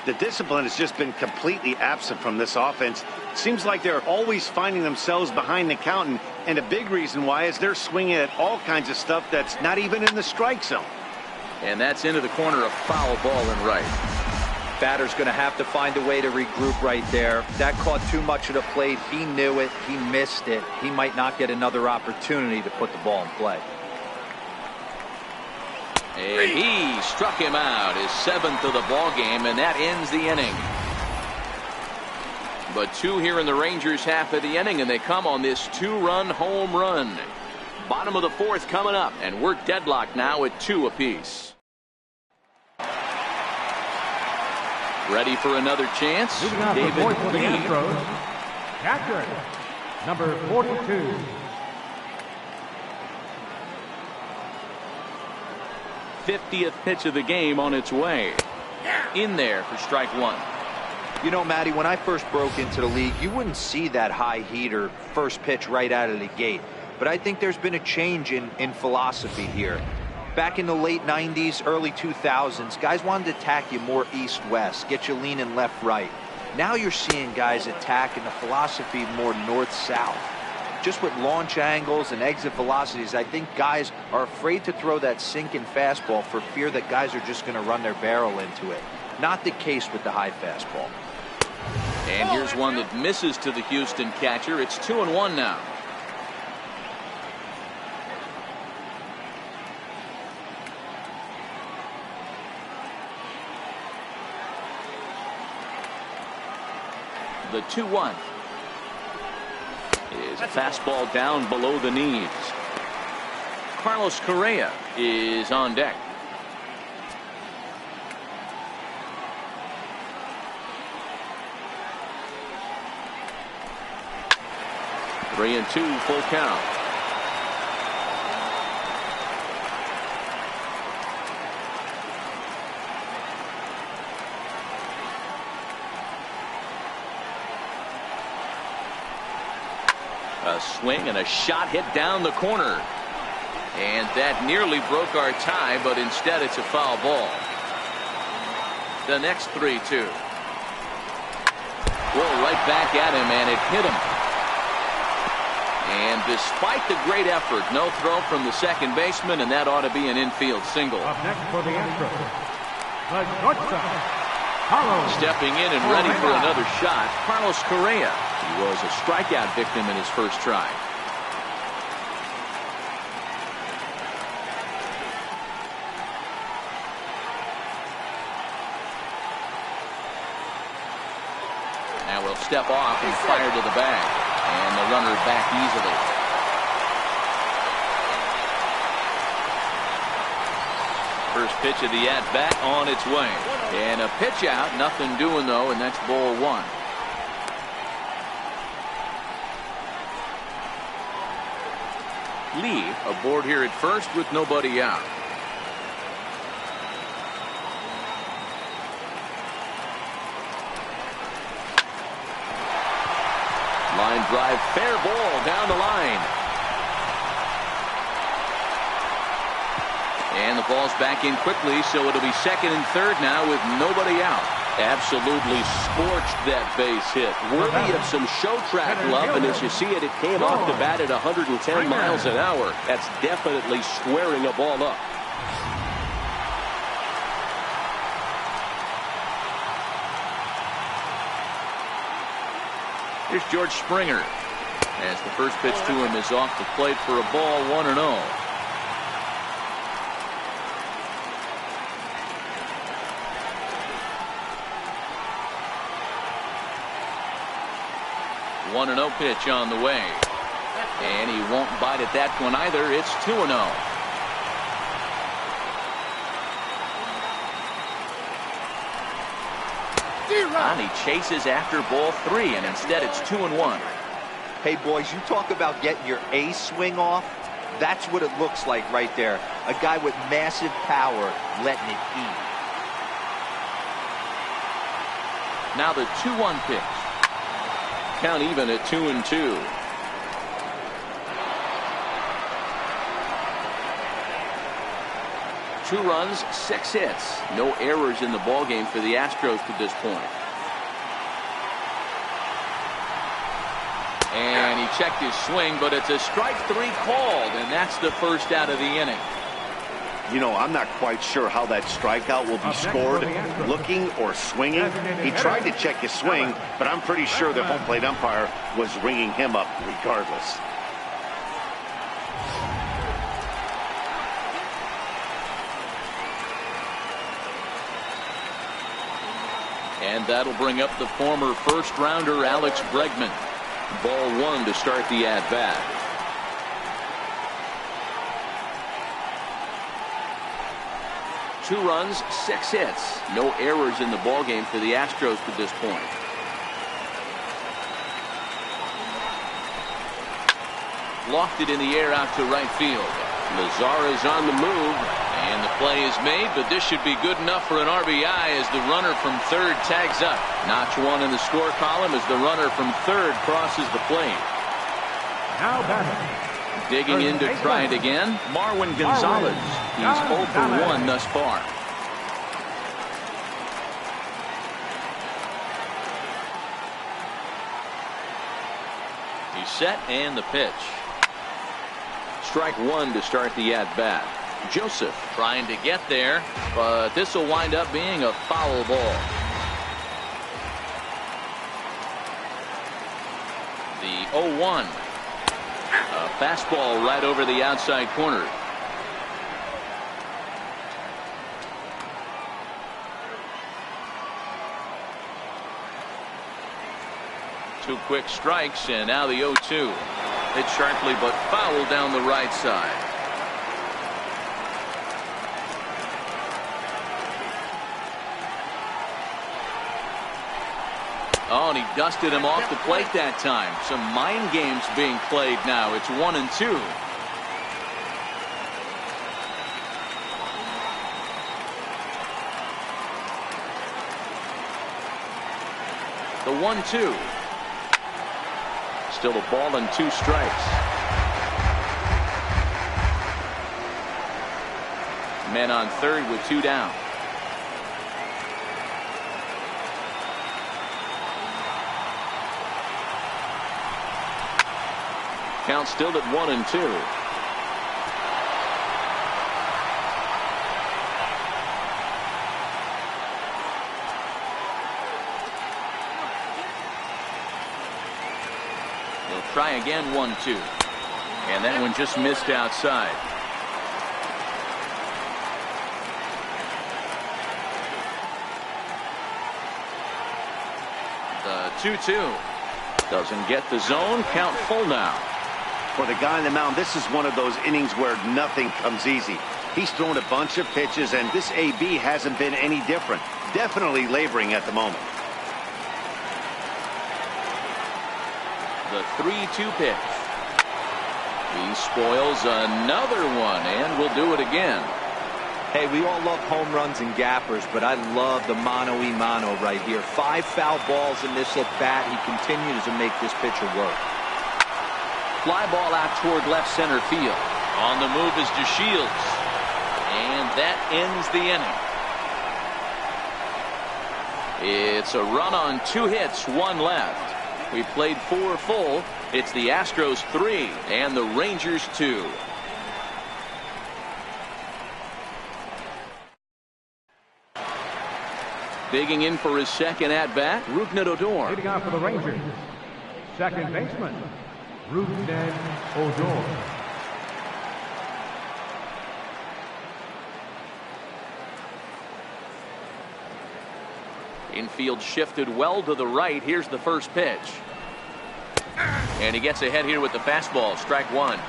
The discipline has just been completely absent from this offense. Seems like they're always finding themselves behind the count, and a big reason why is they're swinging at all kinds of stuff that's not even in the strike zone. And that's into the corner, a foul ball and right. Batter's going to have to find a way to regroup right there. That caught too much of the plate. He knew it. He missed it. He might not get another opportunity to put the ball in play. And he struck him out, his 7th of the ball game, and that ends the inning. But 2 here in the Rangers half of the inning, and they come on this 2-run home run. Bottom of the 4th coming up, and we're deadlocked now at 2 apiece. Ready for another chance? David for the Astros, catcher, number 42. 50th pitch of the game on its way. In there for strike one. You know, Matty, when I first broke into the league, you wouldn't see that high heater first pitch right out of the gate. But I think there's been a change in philosophy here. Back in the late 90s, early 2000s, guys wanted to attack you more east-west, get you leaning left-right. Now you're seeing guys attack in the philosophy more north-south. Just with launch angles and exit velocities, I think guys are afraid to throw that sinking fastball for fear that guys are just going to run their barrel into it. Not the case with the high fastball. And here's one that misses to the Houston catcher. It's 2-1 now. The 2-1 is a fastball down below the knees. Carlos Correa is on deck. Three and two, full count. A swing and a shot hit down the corner. And that nearly broke our tie, but instead it's a foul ball. The next 3-2. Well, right back at him, and it hit him. And despite the great effort, no throw from the second baseman, and that ought to be an infield single. Up next for the Astros, the shortstop, Carlos. Stepping in and ready for another shot, Carlos Correa. He was a strikeout victim in his first try. Now we'll step off and fire to the bag. And the runner back easily. First pitch of the at-bat on its way. And a pitch out, nothing doing though, and that's ball one. Lee aboard here at first with nobody out. Line drive, fair ball down the line. And the ball's back in quickly, so it'll be second and third now with nobody out. Absolutely scorched that base hit. Worthy of some show track love, and as you see it, it came off the bat at 110 miles an hour. That's definitely squaring a ball up. Here's George Springer as the first pitch to him is off the plate for a ball, 1-0. One and 0 pitch on the way, and he won't bite at that one either. It's 2-0. And he chases after ball three, and instead it's 2-1. Hey boys, you talk about getting your A swing off. That's what it looks like right there. A guy with massive power letting it eat. Now the 2-1 pitch. Count even at 2-2. Two runs, 6 hits. No errors in the ballgame for the Astros to this point. And he checked his swing, but it's a strike three called, and that's the first out of the inning. You know, I'm not quite sure how that strikeout will be scored, looking or swinging. He tried to check his swing, but I'm pretty sure the home plate umpire was ringing him up regardless. And that'll bring up the former first-rounder Alex Bregman. Ball one to start the at-bat. Two runs, 6 hits. No errors in the ballgame for the Astros to this point. Lofted in the air out to right field. Lazara's on the move, and the play is made, but this should be good enough for an RBI as the runner from third tags up. Notch one in the score column as the runner from third crosses the plate. Now batting. Digging in to try it again, Marwin Gonzalez. He's 0 for 1 thus far. He's set, and the pitch. Strike one to start the at-bat. Joseph trying to get there, but this will wind up being a foul ball. The 0-1. A fastball right over the outside corner. 2 quick strikes, and now the 0-2. Hit sharply but foul down the right side. Oh, and he dusted him off the plate that time. Some mind games being played now. It's 1-2. The 1-2. Still a ball and 2 strikes. Men on third with 2 down. Count still at 1-2. Try again, 1-2. And that one just missed outside. The 2-2 doesn't get the zone. Count full now. For the guy on the mound, this is one of those innings where nothing comes easy. He's thrown a bunch of pitches, and this AB hasn't been any different. Definitely laboring at the moment. The 3-2 pitch. He spoils another one, and will do it again. Hey, we all love home runs and gappers, but I love the mano-y-mano right here. 5 foul balls in this at bat. He continues to make this pitcher work. Fly ball out toward left center field. On the move is DeShields. And that ends the inning. It's a run on 2 hits, 1 left. We played 4 full. It's the Astros 3 and the Rangers 2. Digging in for his second at-bat, Rougned Odor. Leading off for the Rangers, second baseman, Rougned Odor. Infield shifted well to the right. Here's the first pitch. And he gets ahead here with the fastball. Strike 1.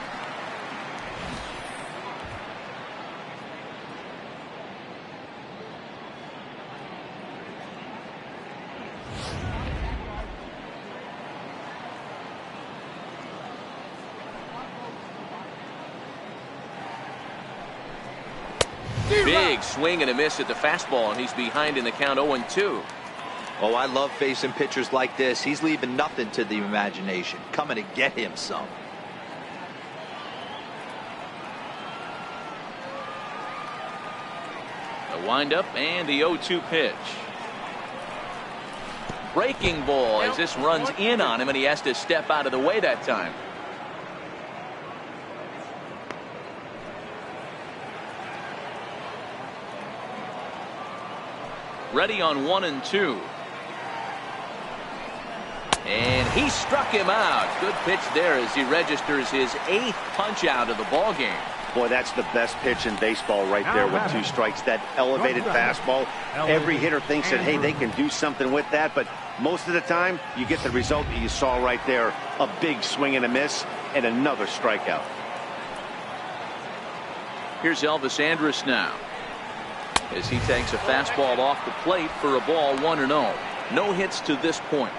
Big swing and a miss at the fastball, and he's behind in the count 0-2. Oh, I love facing pitchers like this. He's leaving nothing to the imagination. Coming to get him some. The windup and the 0-2 pitch. Breaking ball as this runs in on him, and he has to step out of the way that time. Ready on 1-2. And he struck him out. Good pitch there as he registers his 8th punch out of the ball game. Boy, that's the best pitch in baseball right there with 2 strikes. That elevated fastball. Every hitter thinks that, hey, they can do something with that. But most of the time, you get the result that you saw right there. A big swing and a miss and another strikeout. Here's Elvis Andrus now, as he takes a fastball off the plate for a ball, 1-0. No hits to this point.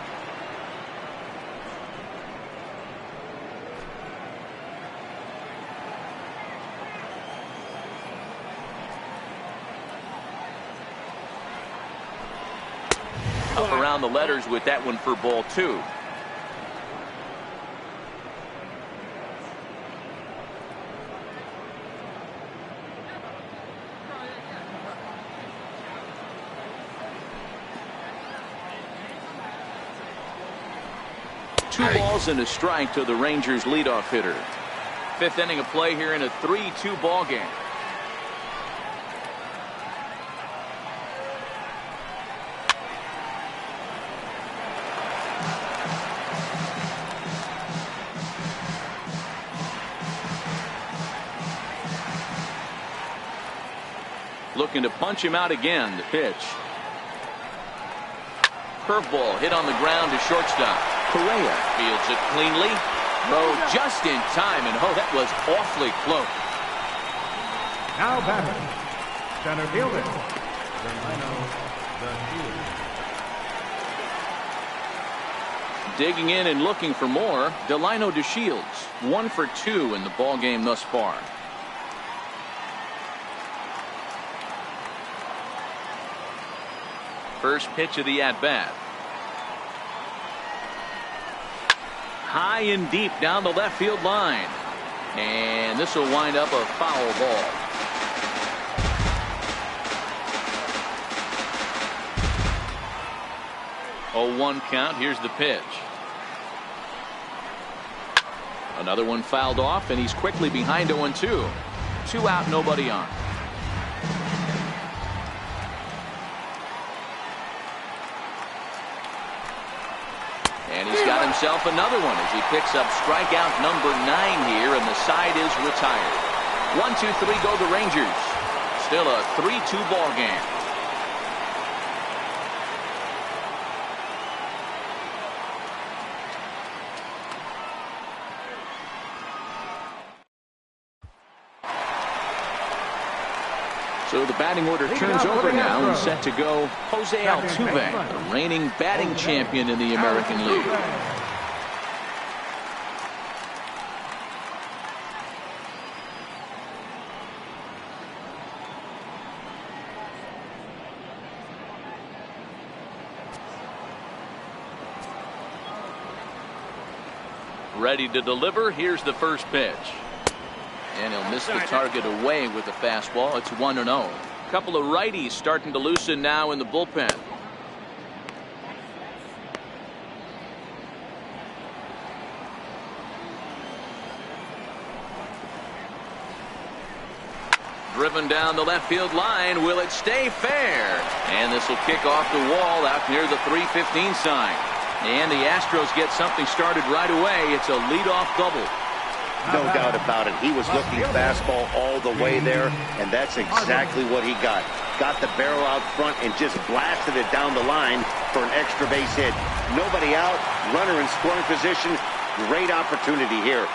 Up around the letters with that one for ball 2. Two balls and a strike to the Rangers leadoff hitter. 5th inning of play here in a 3-2 ball game. Looking to punch him out again. The pitch. Curveball hit on the ground to shortstop. Correa fields it cleanly. Throw just in time, and oh, that was awfully close. Now batting, center fielder, Delino DeShields. Digging in and looking for more, Delino DeShields, 1 for 2 in the ball game thus far. First pitch of the at-bat. High and deep down the left field line. And this will wind up a foul ball. Oh, 1 count. Here's the pitch. Another one fouled off, and he's quickly behind 0-2. 2 out, nobody on. And he's got himself another one as he picks up strikeout number 9 here, and the side is retired. 1, 2, 3 go the Rangers. Still a 3-2 ball game. So the batting order turns over now, and set to go Jose Altuve, the reigning batting champion in the American League. Ready to deliver. Here's the first pitch. And he'll miss the target away with the fastball. It's 1-0. A couple of righties starting to loosen now in the bullpen. Driven down the left field line. Will it stay fair? And this will kick off the wall out near the 315 sign. And the Astros get something started right away. It's a leadoff double. No doubt about it. He was looking fastball all the way there, and that's exactly what he got. Got the barrel out front and just blasted it down the line for an extra base hit. Nobody out, runner in scoring position. Great opportunity here.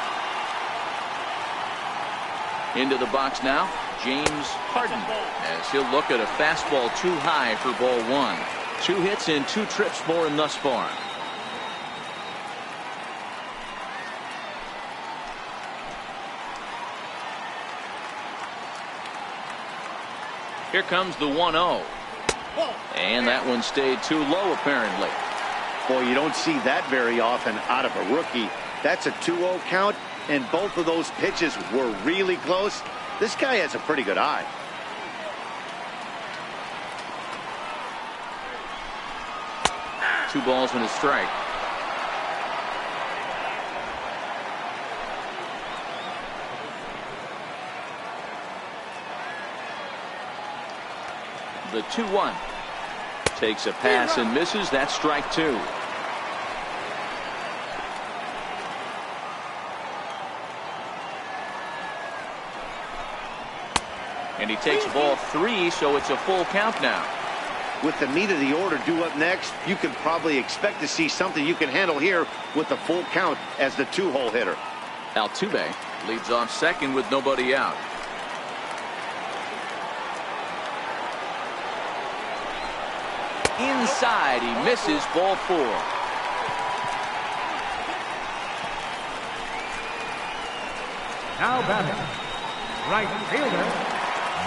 Into the box now, James Harden, as he'll look at a fastball too high for ball 1. 2 hits and 2 trips for him thus far. Here comes the 1-0. And that one stayed too low, apparently. Boy, you don't see that very often out of a rookie. That's a 2-0 count, and both of those pitches were really close. This guy has a pretty good eye. Two balls and a strike. The 2-1 takes a pass and misses. That's strike 2. And he takes ball 3, so it's a full count now. With the meat of the order due up next, you can probably expect to see something you can handle here with the full count as the 2-hole hitter. Altuve leads off second with nobody out. Inside, he misses, ball 4. Now batting, right fielder.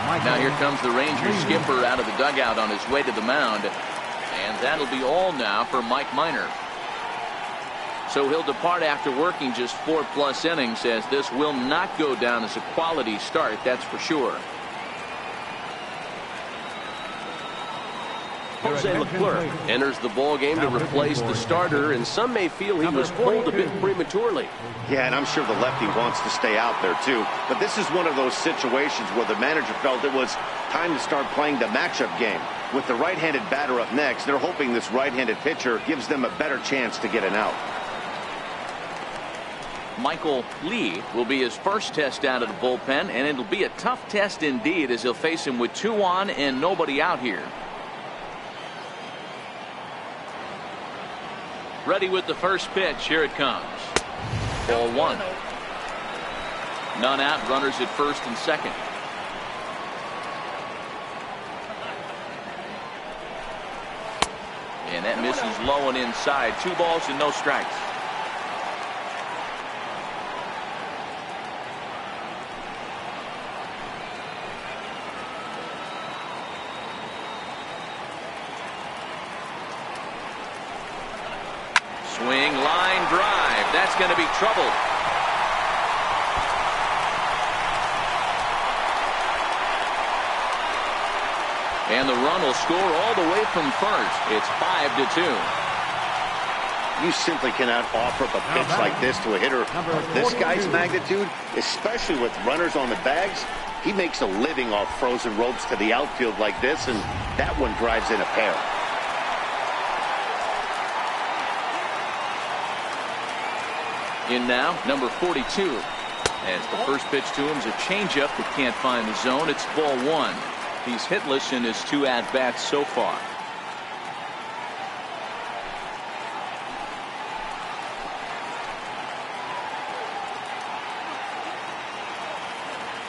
Now here comes the Rangers skipper out of the dugout on his way to the mound. And that'll be all now for Mike Minor. So he'll depart after working just 4+ innings, as this will not go down as a quality start, that's for sure. Jose Leclerc enters the ball game to replace the starter, and some may feel he was pulled a bit prematurely. Yeah, and I'm sure the lefty wants to stay out there too. But this is one of those situations where the manager felt it was time to start playing the matchup game. With the right-handed batter up next, they're hoping this right-handed pitcher gives them a better chance to get an out. Michael Lee will be his first test out of the bullpen, and it'll be a tough test indeed, as he'll face him with 2 on and nobody out here. Ready with the first pitch. Here it comes. Ball one. None out. Runners at first and second. And that misses low and inside. 2 balls and no strikes. Swing, line drive. That's going to be trouble. And the run will score all the way from first. It's 5-2. You simply cannot offer up a pitch like this to a hitter of this guy's magnitude, especially with runners on the bags. He makes a living off frozen ropes to the outfield like this, and that one drives in a pair. In now, number 42. As the first pitch to him is a changeup that can't find the zone. It's ball one. He's hitless in his 2 at-bats so far.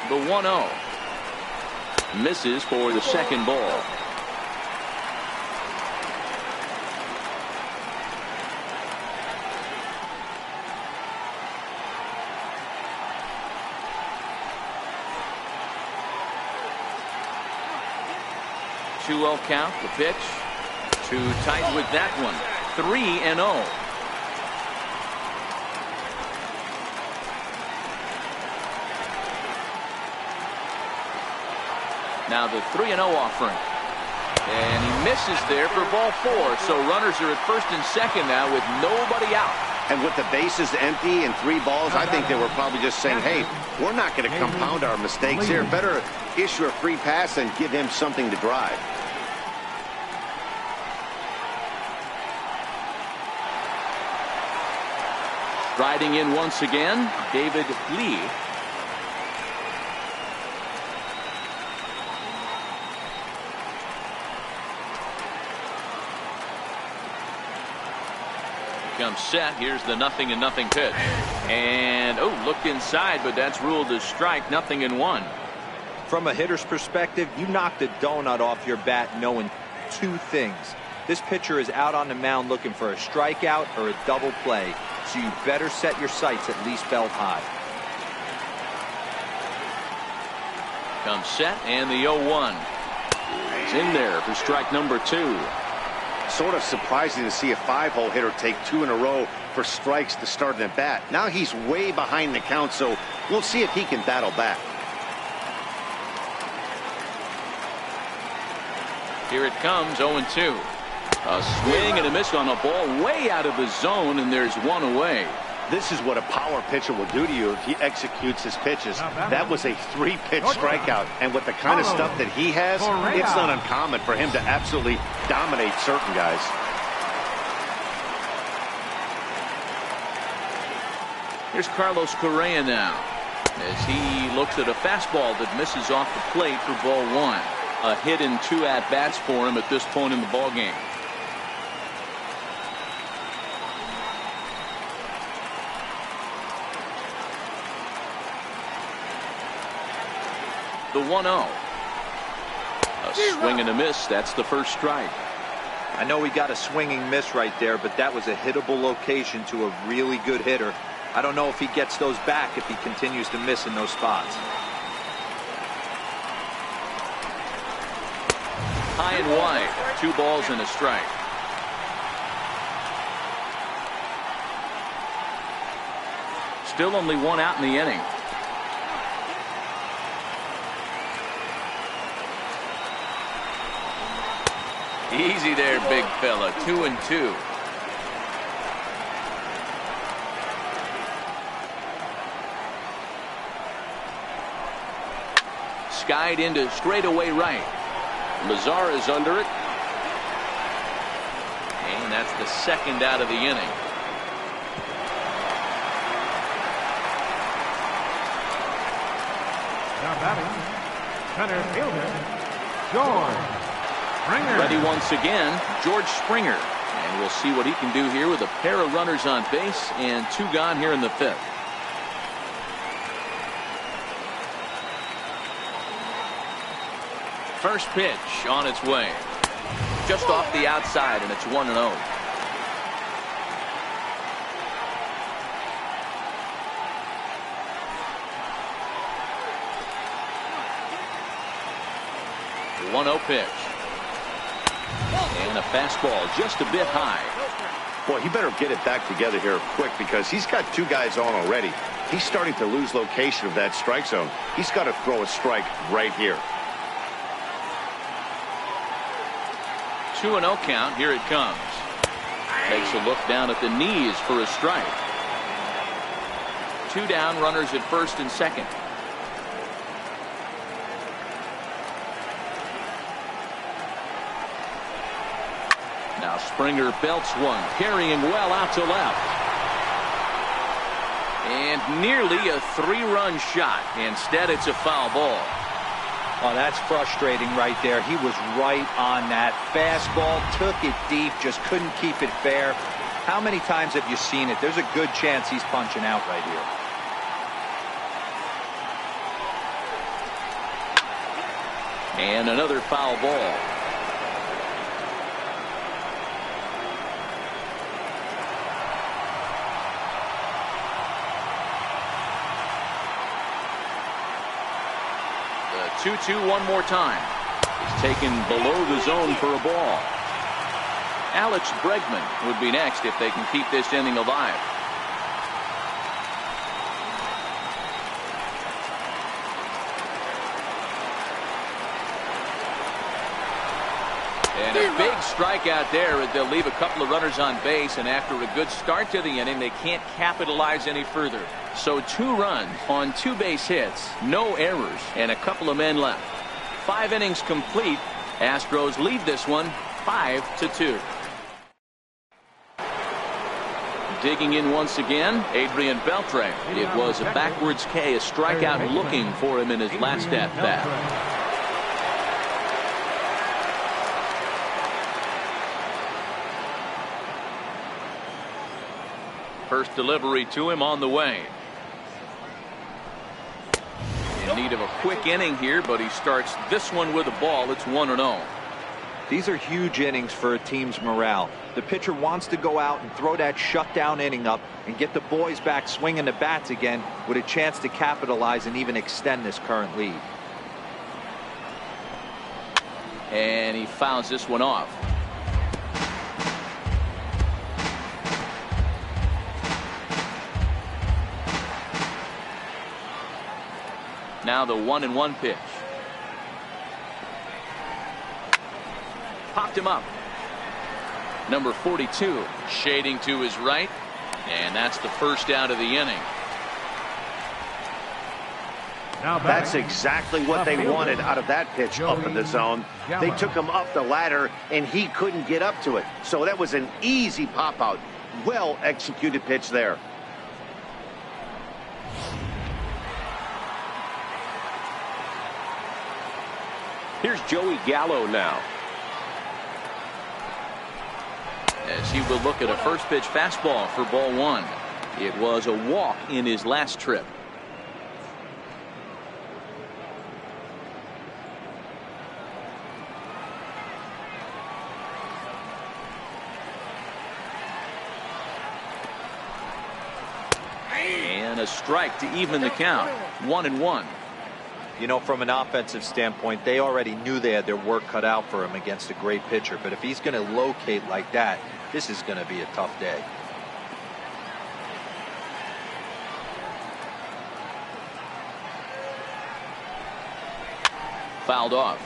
The 1-0. Misses for the second ball. Two-0 count. The pitch. Too tight with that one. 3-0. Now the 3-0 offering. And he misses there for ball 4. So runners are at first and second now with nobody out. And with the bases empty and 3 balls, I think they were probably just saying, hey, we're not going to compound our mistakes here. Better issue a free pass and give him something to drive. Riding in once again, David Lee. Comes set. Here's the 0-0 pitch. And, oh, looked inside, but that's ruled a strike. 0-1. From a hitter's perspective, you knocked a donut off your bat knowing 2 things. This pitcher is out on the mound looking for a strikeout or a double play, so you better set your sights at least belt high. Comes set, and the 0-1. He's in there for strike number 2. Sort of surprising to see a 5-hole hitter take 2 in a row for strikes to start an at-bat. Now he's way behind the count, so we'll see if he can battle back. Here it comes, 0-2. A swing and a miss on a ball way out of the zone, and there's 1 away. This is what a power pitcher will do to you if he executes his pitches. That was a 3-pitch strikeout, and with the kind of stuff that he has, it's not uncommon for him to absolutely dominate certain guys. Here's Carlos Correa now, as he looks at a fastball that misses off the plate for ball 1. A hit in 2 at-bats for him at this point in the ball game. The 1-0. A swing and a miss. That's the first strike. I know he got a swinging miss right there, but that was a hittable location to a really good hitter. I don't know if he gets those back if he continues to miss in those spots. High and wide. 2 balls and a strike. Still only 1 out in the inning. Easy there, big fella. 2-2. Skied into straightaway right. Lazar is under it. And that's the 2nd out of the inning. Now batting, center fielder, George Springer. Ready once again, George Springer. And we'll see what he can do here with a pair of runners on base and 2 gone here in the 5th. First pitch on its way. Just off the outside, and it's 1-0. The 1-0 pitch. And a fastball just a bit high. Boy, he better get it back together here quick because he's got 2 guys on already. He's starting to lose location of that strike zone. He's got to throw a strike right here. 2-0 count. Here it comes. Takes a look down at the knees for a strike. 2 down, runners at first and second. Now Springer belts one, carrying well out to left. And nearly a 3-run shot. Instead, it's a foul ball. Oh, that's frustrating right there. He was right on that. Fastball, took it deep, just couldn't keep it fair. How many times have you seen it? There's a good chance he's punching out right here. And another foul ball. The 2-2 one more time. He's taken below the zone for a ball. Alex Bregman would be next if they can keep this inning alive. And a big strikeout there. They'll leave a couple of runners on base, and after a good start to the inning, they can't capitalize any further. So 2 runs on 2 base hits, no errors, and a couple of men left. 5 innings complete. Astros lead this one 5-2. Digging in once again, Adrian Beltre. It was a backwards K, a strikeout looking for him in his last at-bat. First delivery to him on the way. In need of a quick inning here, but he starts this one with a ball. It's 1-0. These are huge innings for a team's morale. The pitcher wants to go out and throw that shutdown inning up and get the boys back swinging the bats again with a chance to capitalize and even extend this current lead. And he fouls this one off. Now the 1-1 pitch. Popped him up. Number 42 shading to his right, and that's the first out of the inning. That's exactly what they wanted out of that pitch up in the zone. They took him up the ladder, and he couldn't get up to it. So that was an easy pop out. Well executed pitch there. Here's Joey Gallo now. As he will look at a first pitch fastball for ball 1. It was a walk in his last trip. And a strike to even the count. 1-1. You know, from an offensive standpoint, they already knew they had their work cut out for him against a great pitcher. But if he's going to locate like that, this is going to be a tough day. Fouled off.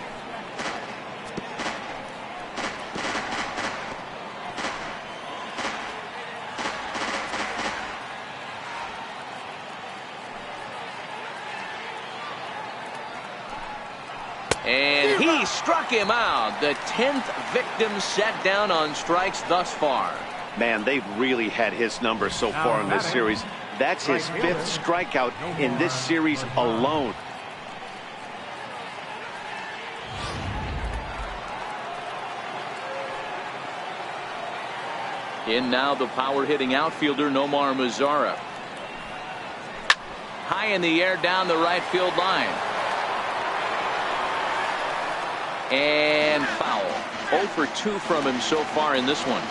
And he struck him out. The 10th victim set down on strikes thus far. Man, they've really had his number so far in this series. That's his 5th strikeout in this series alone. In now the power hitting outfielder Nomar Mazara. High in the air down the right field line. And foul. 0 for 2 from him so far in this one.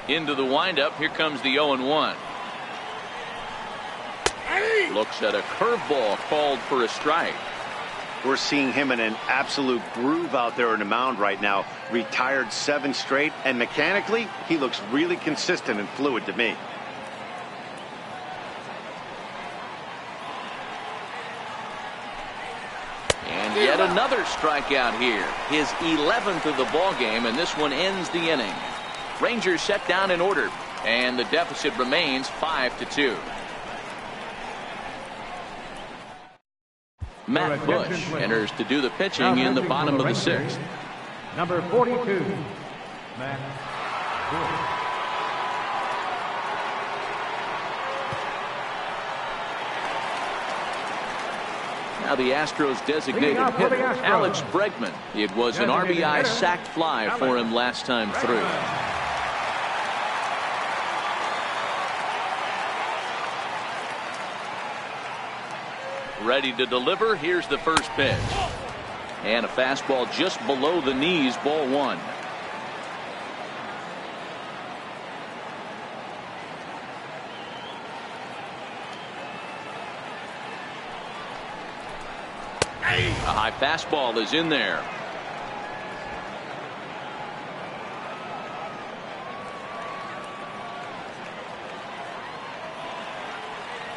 Into the windup. Here comes the 0-1. Looks at a curveball called for a strike. We're seeing him in an absolute groove out there in the mound right now. Retired 7 straight, and mechanically, he looks really consistent and fluid to me. And yet another strikeout here. His 11th of the ball game, and this one ends the inning. Rangers set down in order, and the deficit remains 5-2. Matt Bush enters to do the pitching in the bottom of the 6th. Number 42, Matt Bush. Now the Astros designated hitter, Alex Bregman. It was an RBI sac fly for him last time through. Ready to deliver. Here's the first pitch. And a fastball just below the knees, ball 1. A high fastball is in there.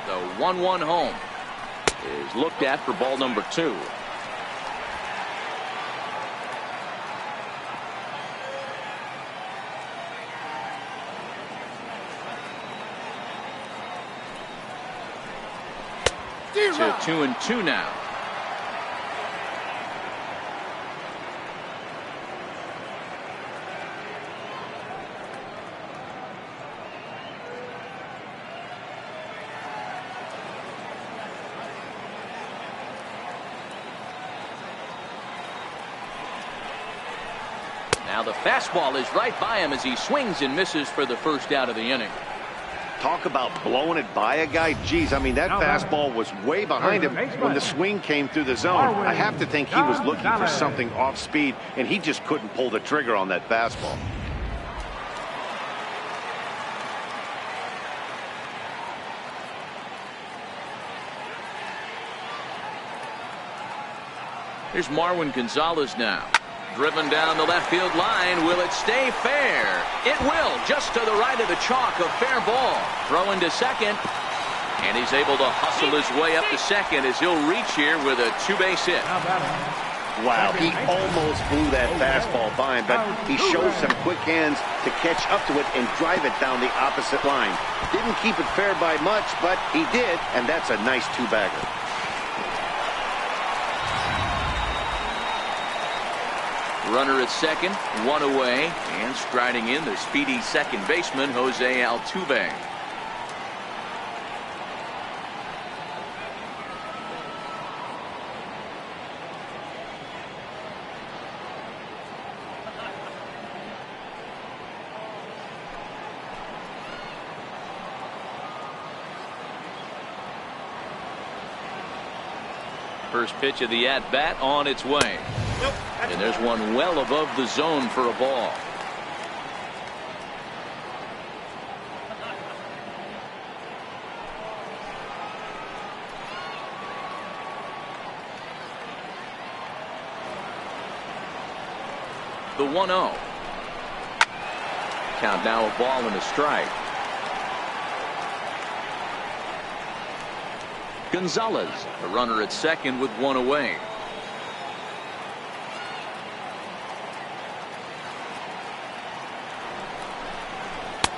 The 1-1 home is looked at for ball number 2. To 2-2 now. Now the fastball is right by him as he swings and misses for the first out of the inning. Talk about blowing it by a guy. Geez, I mean, that fastball was way behind him when the swing came through the zone. I have to think he was looking for something off speed, and he just couldn't pull the trigger on that fastball. Here's Marwin Gonzalez now. Driven down the left field line. Will it stay fair? It will. Just to the right of the chalk. A fair ball. Throw into second. And he's able to hustle his way up to second as he'll reach here with a 2-base hit. Wow, he almost blew that fastball by him, but he shows some quick hands to catch up to it and drive it down the opposite line. Didn't keep it fair by much, but he did, and that's a nice 2-bagger. Runner at second, 1 away, and striding in the speedy second baseman, Jose Altuve. First pitch of the at-bat on its way. And there's one well above the zone for a ball. The 1-0. Count now a ball and a strike. Gonzalez, the runner at second with 1 away.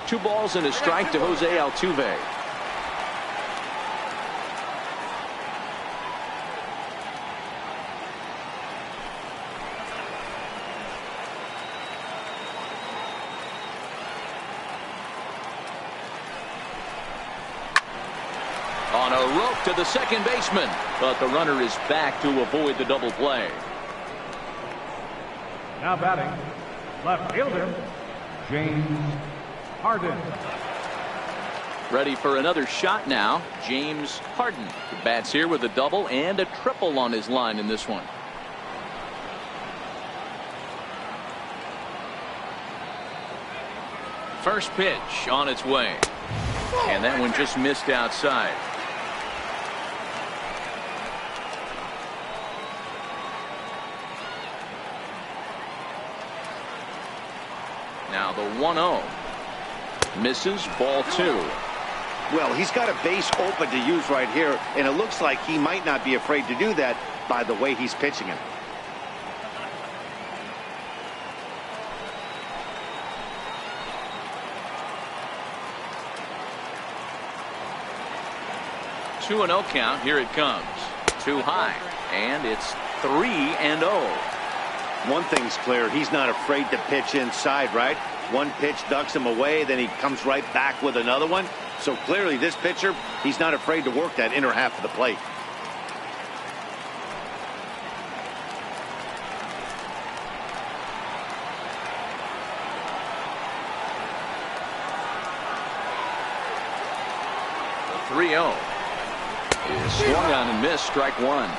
Two balls and a strike to Jose Altuve. On a rope to the second baseman, but the runner is back to avoid the double play. Now batting, left fielder, James Harden. Ready for another shot now, James Harden. The bats here with a double and a triple on his line in this one. First pitch on its way. And that one just missed outside. Now the 1-0. Misses, ball 2. Well, he's got a base open to use right here, and it looks like he might not be afraid to do that by the way he's pitching it. Two and 0 count. Here it comes. Too high, and it's 3-0. One thing's clear, he's not afraid to pitch inside, right? One pitch ducks him away, then he comes right back with another one. So clearly this pitcher, he's not afraid to work that inner half of the plate. The 3-0 is swung on and missed, strike 1.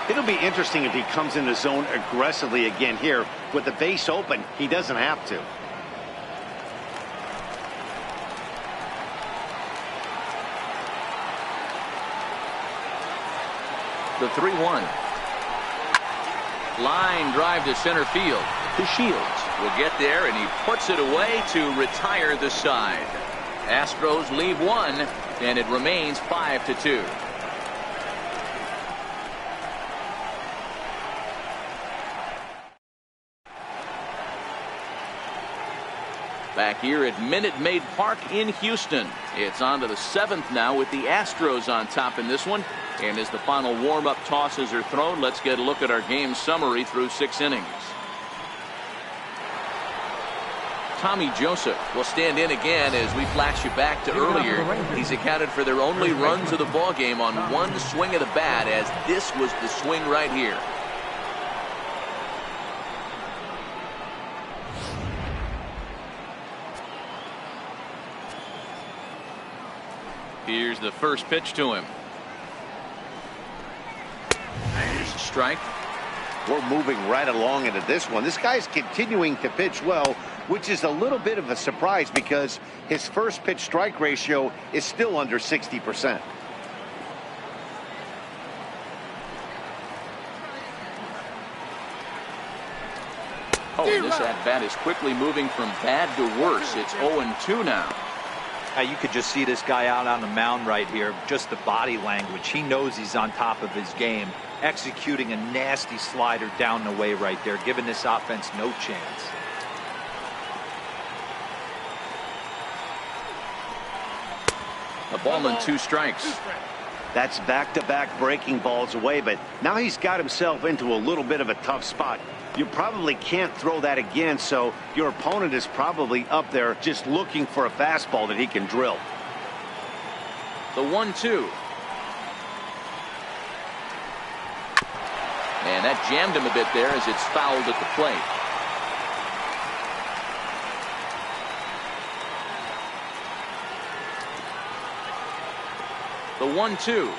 It'll be interesting if he comes in the zone aggressively again here. With the base open, he doesn't have to. The 3-1. Line drive to center field. To Shields will get there, and he puts it away to retire the side. Astros leave one, and it remains 5-2. Back here at Minute Maid Park in Houston. It's on to the 7th now with the Astros on top in this one. And as the final warm-up tosses are thrown, let's get a look at our game summary through 6 innings. Tommy Joseph will stand in again as we flash you back to earlier. He's accounted for their only runs of the ballgame on one swing of the bat, as this was the swing right here. Here's the first pitch to him. Here's a strike. We're moving right along into this one. This guy's continuing to pitch well, which is a little bit of a surprise because his first pitch strike ratio is still under 60%. Oh, and this at-bat is quickly moving from bad to worse. It's 0-2 now. You could just see this guy out on the mound right here. Just the body language. He knows he's on top of his game. Executing a nasty slider down the way right there, giving this offense no chance. A ball and 2 strikes. That's back-to-back breaking balls away, but now he's got himself into a little bit of a tough spot. You probably can't throw that again, so your opponent is probably up there just looking for a fastball that he can drill. The 1-2. And that jammed him a bit there as it's fouled at the plate. The 1-2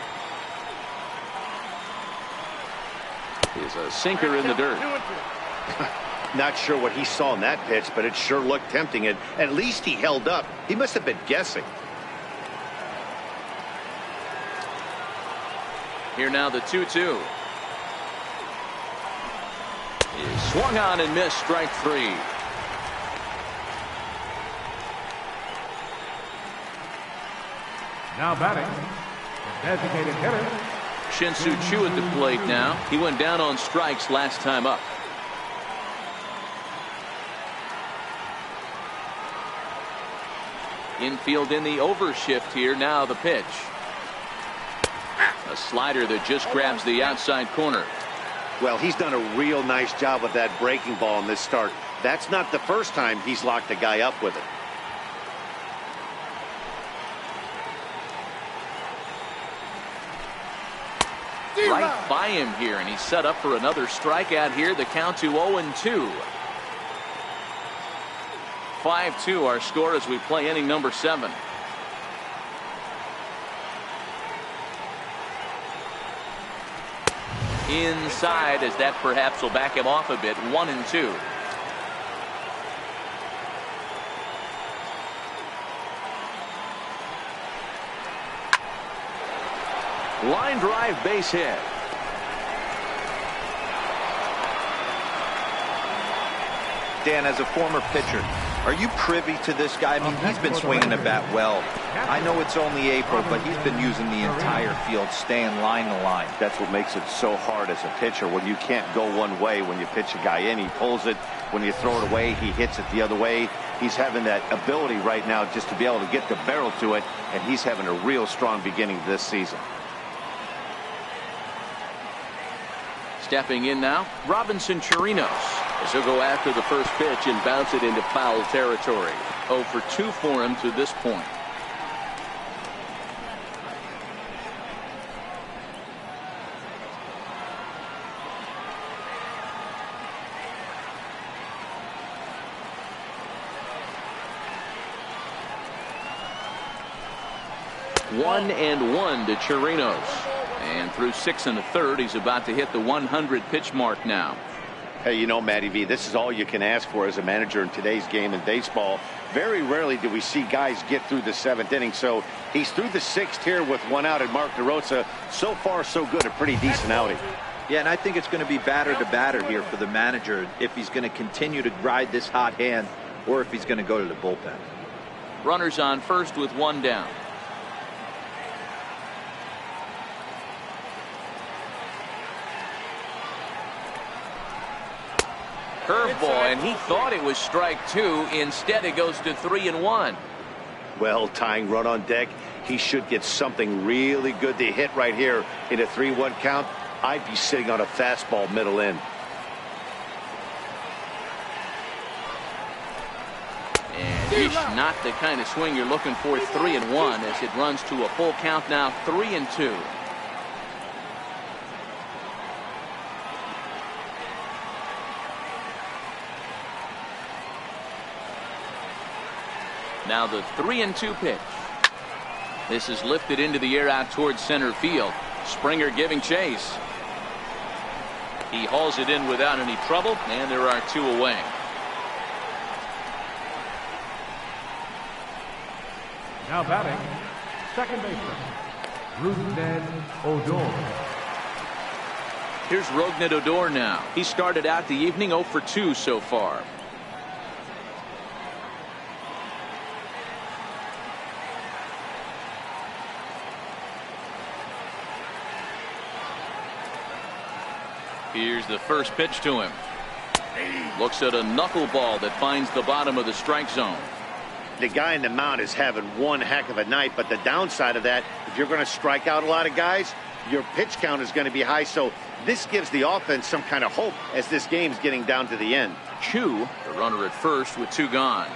is a sinker in the dirt. Not sure what he saw in that pitch, but it sure looked tempting, and at least he held up. He must have been guessing. Here now the 2-2 is swung on and missed, strike 3. Now batting, the designated hitter, Shin-Soo Choo at the plate now. He went down on strikes last time up. Infield in the overshift here. Now the pitch. A slider that just grabs the outside corner. Well, he's done a real nice job with that breaking ball in this start. That's not the first time he's locked a guy up with it. by him here, and he's set up for another strikeout here. The count to 0-2. 5-2 our score as we play inning number 7. Inside, as that perhaps will back him off a bit. 1-2. Line drive, base hit. Dan, as a former pitcher, are you privy to this guy? I mean, he's been swinging the bat well. I know it's only April, but he's been using the entire field, staying line to line. That's what makes it so hard as a pitcher, when you can't go one way. When you pitch a guy in, he pulls it. When you throw it away, he hits it the other way. He's having that ability right now just to be able to get the barrel to it, and he's having a real strong beginning this season. Stepping in now, Robinson Chirinos. As he'll go after the first pitch and bounce it into foul territory. 0 for 2 for him to this point. One and one to Chirinos. And through 6 1/3, he's about to hit the 100 pitch mark now. Hey, you know, Matty V, this is all you can ask for as a manager in today's game in baseball. Very rarely do we see guys get through the 7th inning. So he's through the 6th here with 1 out, and Mark DeRosa, so far so good, a pretty decent outing. Yeah, and I think it's going to be batter to batter here for the manager, if he's going to continue to ride this hot hand or if he's going to go to the bullpen. Runners on first with 1 down. Curveball, and he thought it was strike 2. Instead, it goes to 3-1. Well, tying run on deck. He should get something really good to hit right here in a 3-1 count. I'd be sitting on a fastball middle in. And it's not the kind of swing you're looking for. 3-1 as it runs to a full count now. 3-2. Now the 3-2 pitch. This is lifted into the air out towards center field. Springer giving chase. He hauls it in without any trouble, and there are 2 away. Now batting, second baseman, Rougned Odor. Here's Rougned Odor now. He started out the evening 0 for 2 so far. Here's the first pitch to him. Looks at a knuckleball that finds the bottom of the strike zone. The guy in the mound is having one heck of a night, but the downside of that, if you're going to strike out a lot of guys, your pitch count is going to be high. So this gives the offense some kind of hope as this game's getting down to the end. Chu, the runner at first with 2 gone.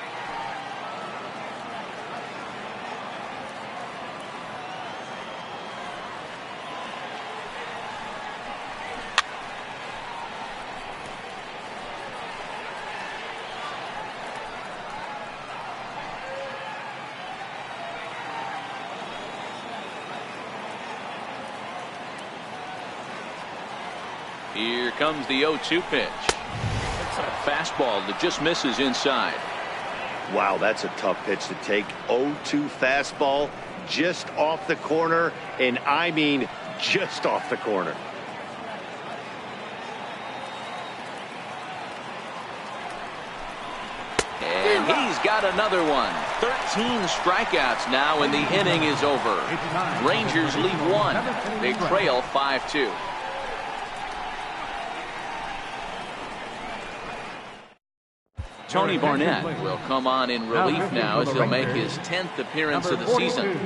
Here comes the 0-2 pitch. It's a fastball that just misses inside. Wow, that's a tough pitch to take. 0-2 fastball just off the corner, and I mean just off the corner. And he's got another one. 13 strikeouts now, and the inning is over. Rangers lead 1. They trail 5-2. Tony Barnett will come on in relief now as he'll make his 10th appearance of the season.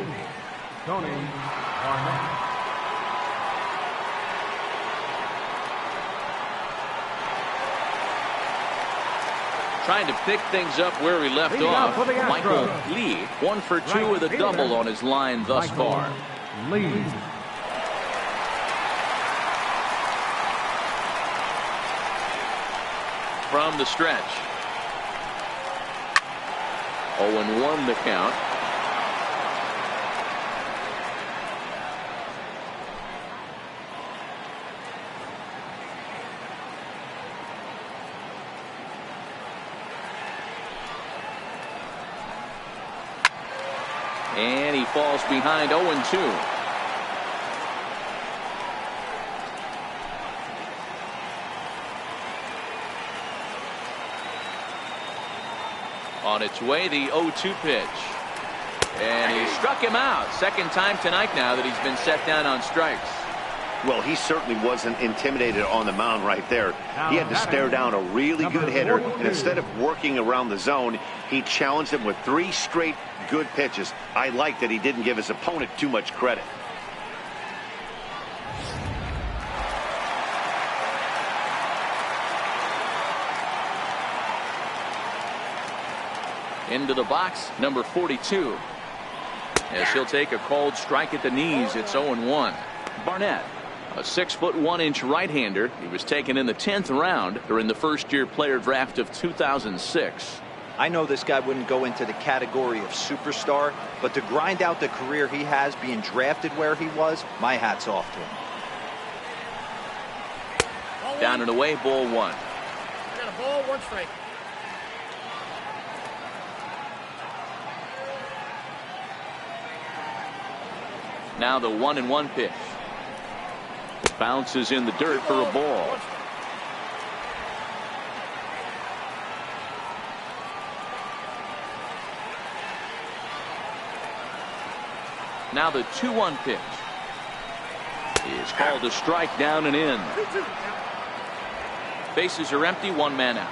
Tony Barnett. Trying to pick things up where he left off. Michael Lee, 1 for 2 with a double on his line thus far. Lee. from the stretch. 0-1 the count. And he falls behind 0-2. On its way, the 0-2 pitch. And he struck him out. Second time tonight now that he's been set down on strikes. Well, he certainly wasn't intimidated on the mound right there. He had to stare down a really good hitter, and instead of working around the zone, he challenged him with 3 straight good pitches. I like that he didn't give his opponent too much credit. Into the box, number 42. As he'll take a called strike at the knees, it's 0-1. Barnett, a 6'1" right-hander. He was taken in the 10th round during the first-year player draft of 2006. I know this guy wouldn't go into the category of superstar, but to grind out the career he has being drafted where he was, my hat's off to him. Down and away, ball 1. Got a ball, 1 strike. Now the 1-1 pitch. Bounces in the dirt for a ball. Now the 2-1 pitch is called a strike, down and in. Bases are empty, 1 man out.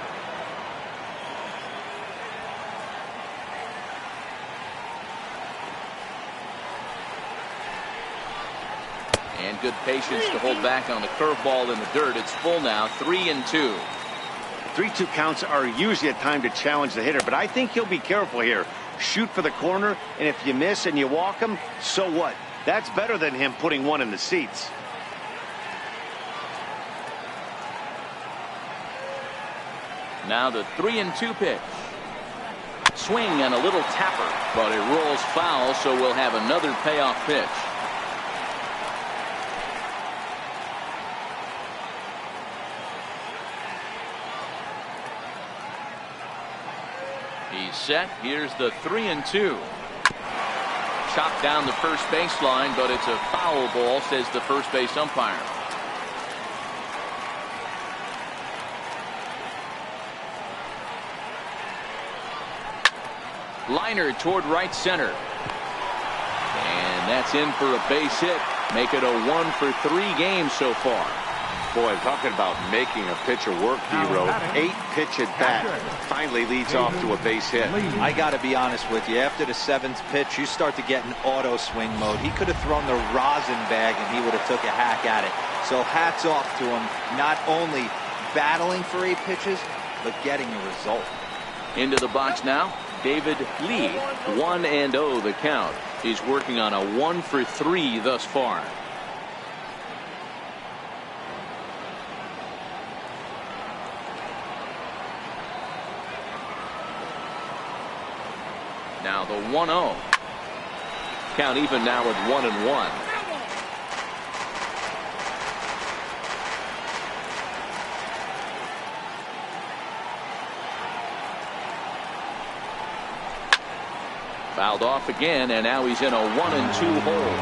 And good patience to hold back on the curveball in the dirt. It's full now, 3-2. 3-2 counts are usually a time to challenge the hitter, but I think he'll be careful here. Shoot for the corner, and if you miss and you walk him, so what? That's better than him putting 1 in the seats. Now the 3-2 pitch. Swing and a little tapper, but it rolls foul, so we'll have another payoff pitch. He's set. Here's the 3-2. Chopped down the first baseline, but it's a foul ball, says the first base umpire. Liner toward right center. And that's in for a base hit. Make it a 1-for-3 game so far. Boy, talking about making a pitcher work, D-Row. 8 pitch at bat. Finally leads off to a base hit. I got to be honest with you. After the 7th pitch, you start to get in auto swing mode. He could have thrown the rosin bag and he would have took a hack at it. So hats off to him. Not only battling for 8 pitches, but getting a result. Into the box now, David Lee. 1-0 the count. He's working on a 1-for-3 thus far. Now the 1-0. Count even now with 1-1. Fouled off again, and now he's in a 1-2 hole.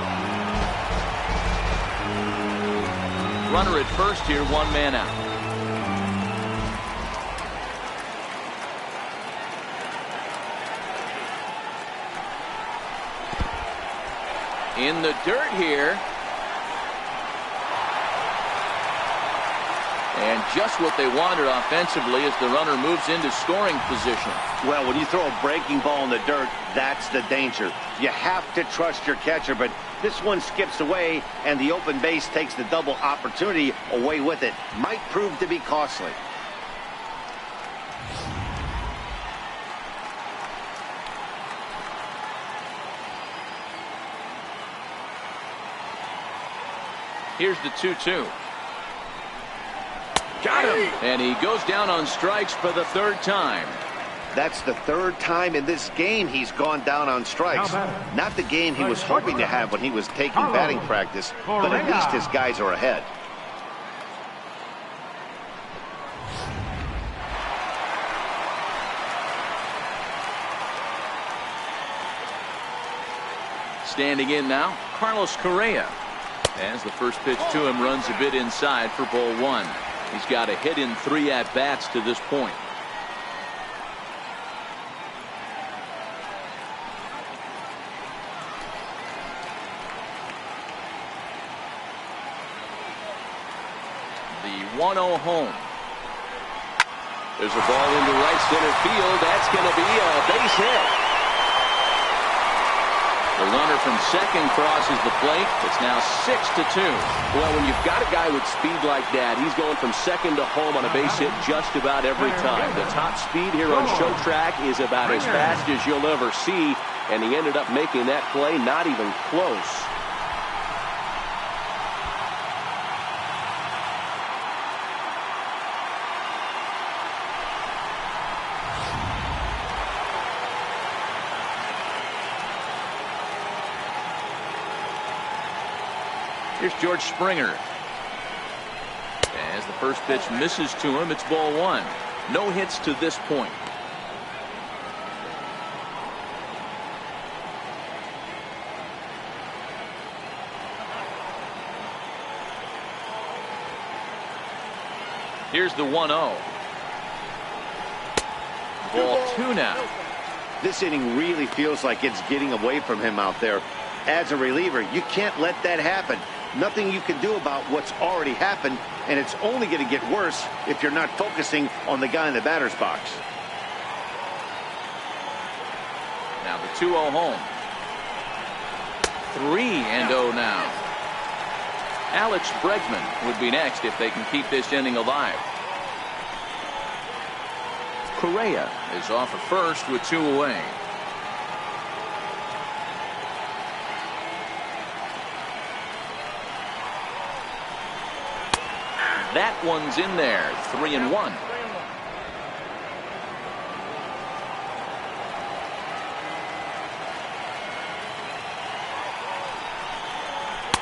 Runner at first here, 1 man out. In the dirt here. And just what they wanted offensively as the runner moves into scoring position. Well, when you throw a breaking ball in the dirt, that's the danger. You have to trust your catcher, but this one skips away, and the open base takes the double opportunity away with it. Might prove to be costly. Here's the 2-2. Got And he goes down on strikes for the third time. That's the third time in this game he's gone down on strikes. Not the game he was hoping to have when he was taking batting practice, but at least his guys are ahead. Standing in now, Carlos Correa. As the first pitch to him runs a bit inside for ball one. He's got a hit in 3 at-bats to this point. The 1-0 home. There's a ball into right center field. That's going to be a base hit. The runner from second crosses the plate. It's now 6-2. Well, when you've got a guy with speed like that, he's going from second to home on a base hit just about every time. The top speed here on show track is about as fast as you'll ever see, and he ended up making that play not even close. Here's George Springer. As the first pitch misses to him, it's ball one. No hits to this point. Here's the 1-0. Ball two now. This inning really feels like it's getting away from him out there. As a reliever, you can't let that happen. Nothing you can do about what's already happened, and it's only going to get worse if you're not focusing on the guy in the batter's box. Now the 2-0 home. 3-0 now. Alex Bregman would be next if they can keep this inning alive. Correa is off at first with 2 away. That one's in there. 3-1.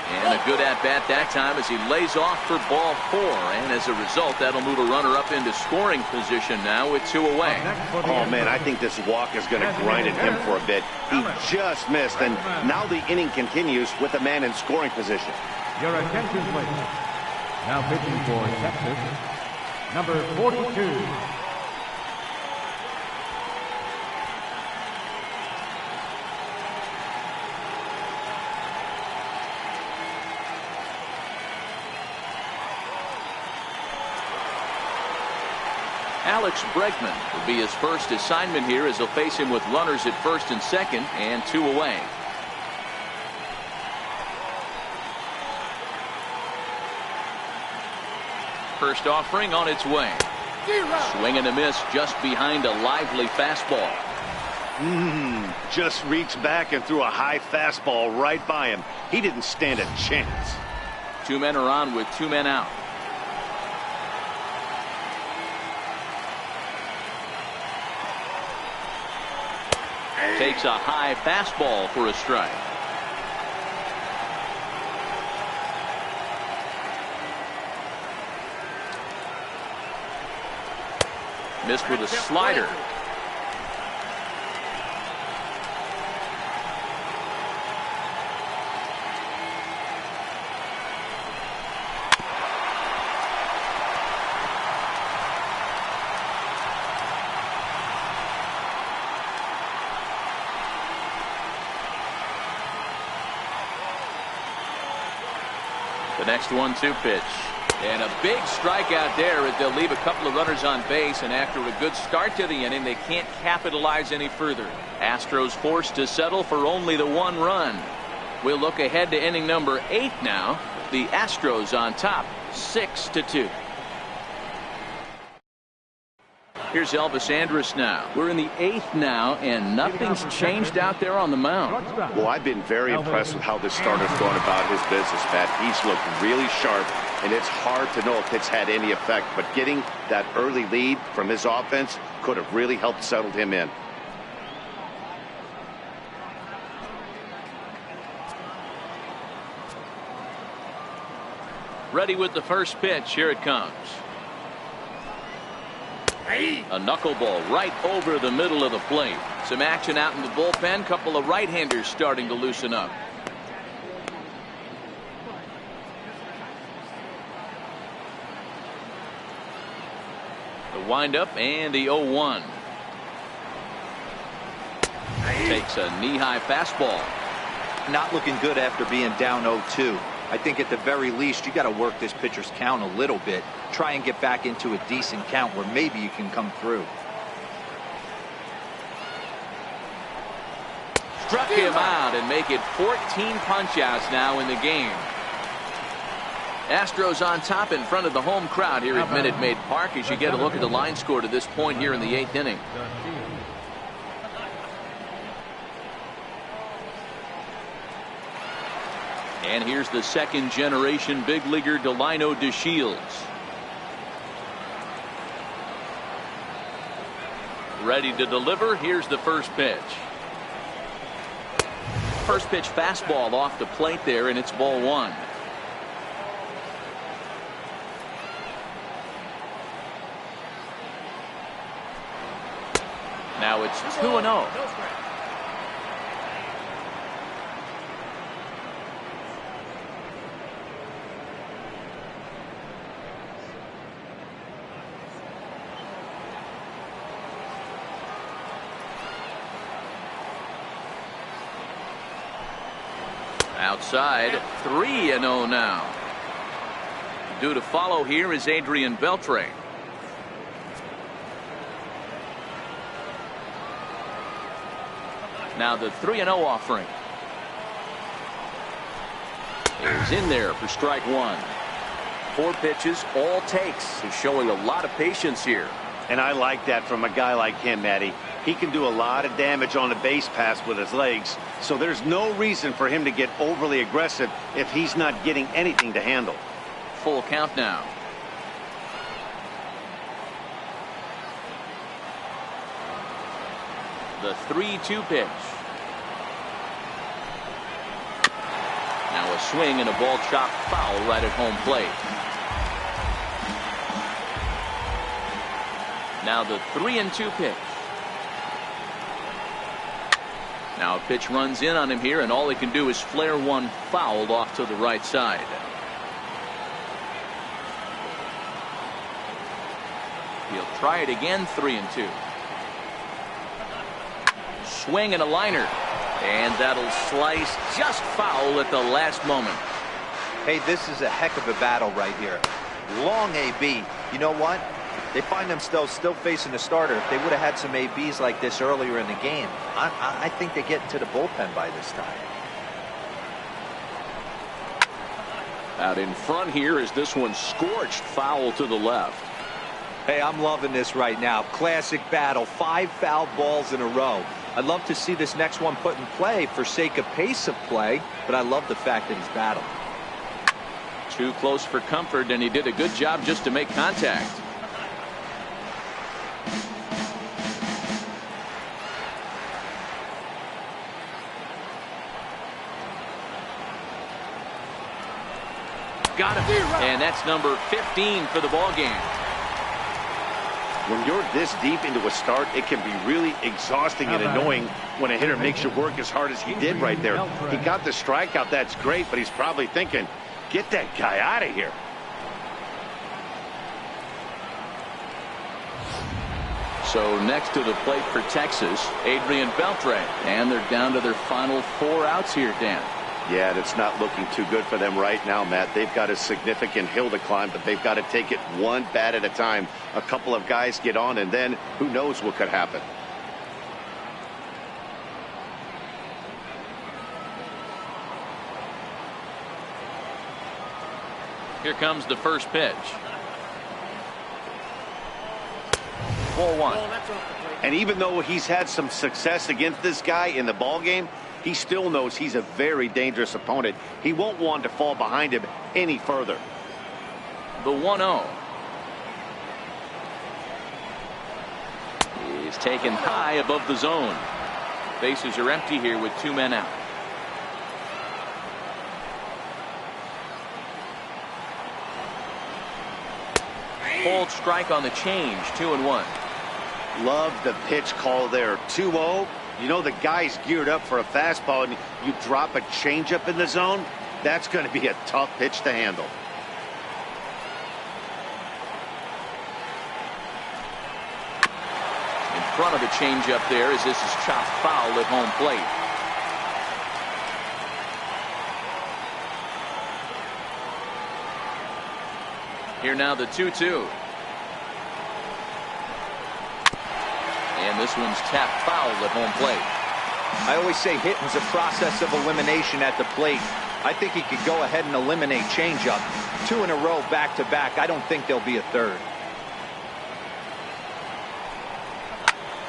And a good at-bat that time as he lays off for ball 4. And as a result, that'll move a runner up into scoring position now with 2 away. Oh, man, I think this walk is going to grind at him for a bit. He just missed, and now the inning continues with a man in scoring position. Your attention, please. Now pitching for Texas, number 42. Alex Bregman will be his first assignment here as he'll face him with runners at first and second and 2 away. First offering on its way. Swing and a miss just behind a lively fastball. Just reached back and threw a high fastball right by him. He didn't stand a chance. 2 men are on with 2 men out. Takes a high fastball for a strike. Missed with a slider. The next 1-2 pitch. And a big strikeout there as they'll leave a couple of runners on base, and after a good start to the inning, they can't capitalize any further. Astros forced to settle for only the 1 run. We'll look ahead to inning number 8 now. The Astros on top, 6-2. Here's Elvis Andrus now. We're in the 8th now, and nothing's changed out there on the mound. Well, I've been very impressed with how this starter's going about his business, Pat. He's looked really sharp, and it's hard to know if it's had any effect. But getting that early lead from his offense could have really helped settle him in. Ready with the first pitch. Here it comes. A knuckleball right over the middle of the plate. Some action out in the bullpen. Couple of right-handers starting to loosen up. The windup and the 0-1. Takes a knee-high fastball. Not looking good after being down 0-2. I think at the very least you got to work this pitcher's count a little bit. Try and get back into a decent count where maybe you can come through. Struck him out and make it 14 punch-outs now in the game. Astros on top in front of the home crowd here at Minute Maid Park as you get a look at the line score to this point here in the 8th inning. And here's the second generation big leaguer Delino DeShields. Ready to deliver. Here's the first pitch. First pitch fastball off the plate there, and it's ball one. Now it's 2-0. Outside, 3-0 now. Due to follow here is Adrian Beltre. Now the 3-0 offering is in there for strike one. 4 pitches, all takes. He's showing a lot of patience here. And I like that from a guy like him, Matty. He can do a lot of damage on the base pass with his legs, so there's no reason for him to get overly aggressive if he's not getting anything to handle. Full count now. The 3-2 pitch. Now a swing and a ball chopped foul right at home plate. Now the 3-2 pitch. Now a pitch runs in on him here, and all he can do is flare one foul off to the right side. He'll try it again. 3-2. Swing and a liner, and that'll slice just foul at the last moment. Hey, this is a heck of a battle right here. Long AB. You know what? They find themselves still facing the starter. If they would have had some ABs like this earlier in the game, I think they get into the bullpen by this time. Out in front here is this one scorched foul to the left. Hey, I'm loving this right now. Classic battle. 5 foul balls in a row. I'd love to see this next one put in play for sake of pace of play, but I love the fact that he's battling. Too close for comfort, and he did a good job just to make contact. Got him. And that's number 15 for the ball game. When you're this deep into a start, it can be really exhausting and annoying when a hitter makes you work as hard as he did right there. He got the strikeout. That's great, but he's probably thinking, get that guy out of here. So next to the plate for Texas, Adrian Beltre. And they're down to their final 4 outs here, Dan. Yeah, and it's not looking too good for them right now, Matt. They've got a significant hill to climb, but they've got to take it one bat at a time. A couple of guys get on, and then who knows what could happen. Here comes the first pitch. Ball one. And even though he's had some success against this guy in the ball game, he still knows he's a very dangerous opponent. He won't want to fall behind him any further. The 1-0. He's taken high above the zone. Bases are empty here with 2 men out. Cold strike on the change. 2-1. Love the pitch call there. 2-0. You know the guy's geared up for a fastball, and you drop a changeup in the zone. That's going to be a tough pitch to handle. In front of the changeup there as this is chopped foul at home plate. Here now the 2-2. And this one's tapped foul at home plate. I always say hitting's a process of elimination at the plate. I think he could go ahead and eliminate changeup. 2 in a row back to back. I don't think there'll be a third.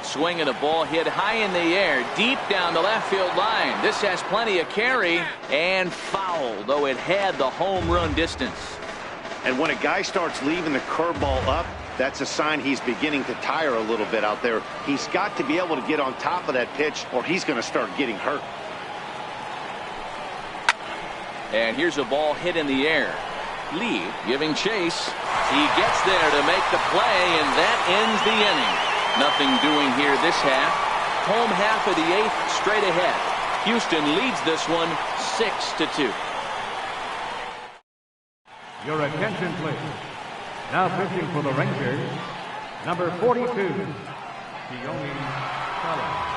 Swinging a ball hit high in the air, deep down the left field line. This has plenty of carry and foul, though it had the home run distance. And when a guy starts leaving the curveball up, that's a sign he's beginning to tire a little bit out there. He's got to be able to get on top of that pitch, or he's going to start getting hurt. And here's a ball hit in the air. Lee giving chase. He gets there to make the play, and that ends the inning. Nothing doing here this half. Home half of the 8th straight ahead. Houston leads this one 6-2. Your attention, please. Now pitching for the Rangers, number 42, Keone Salas.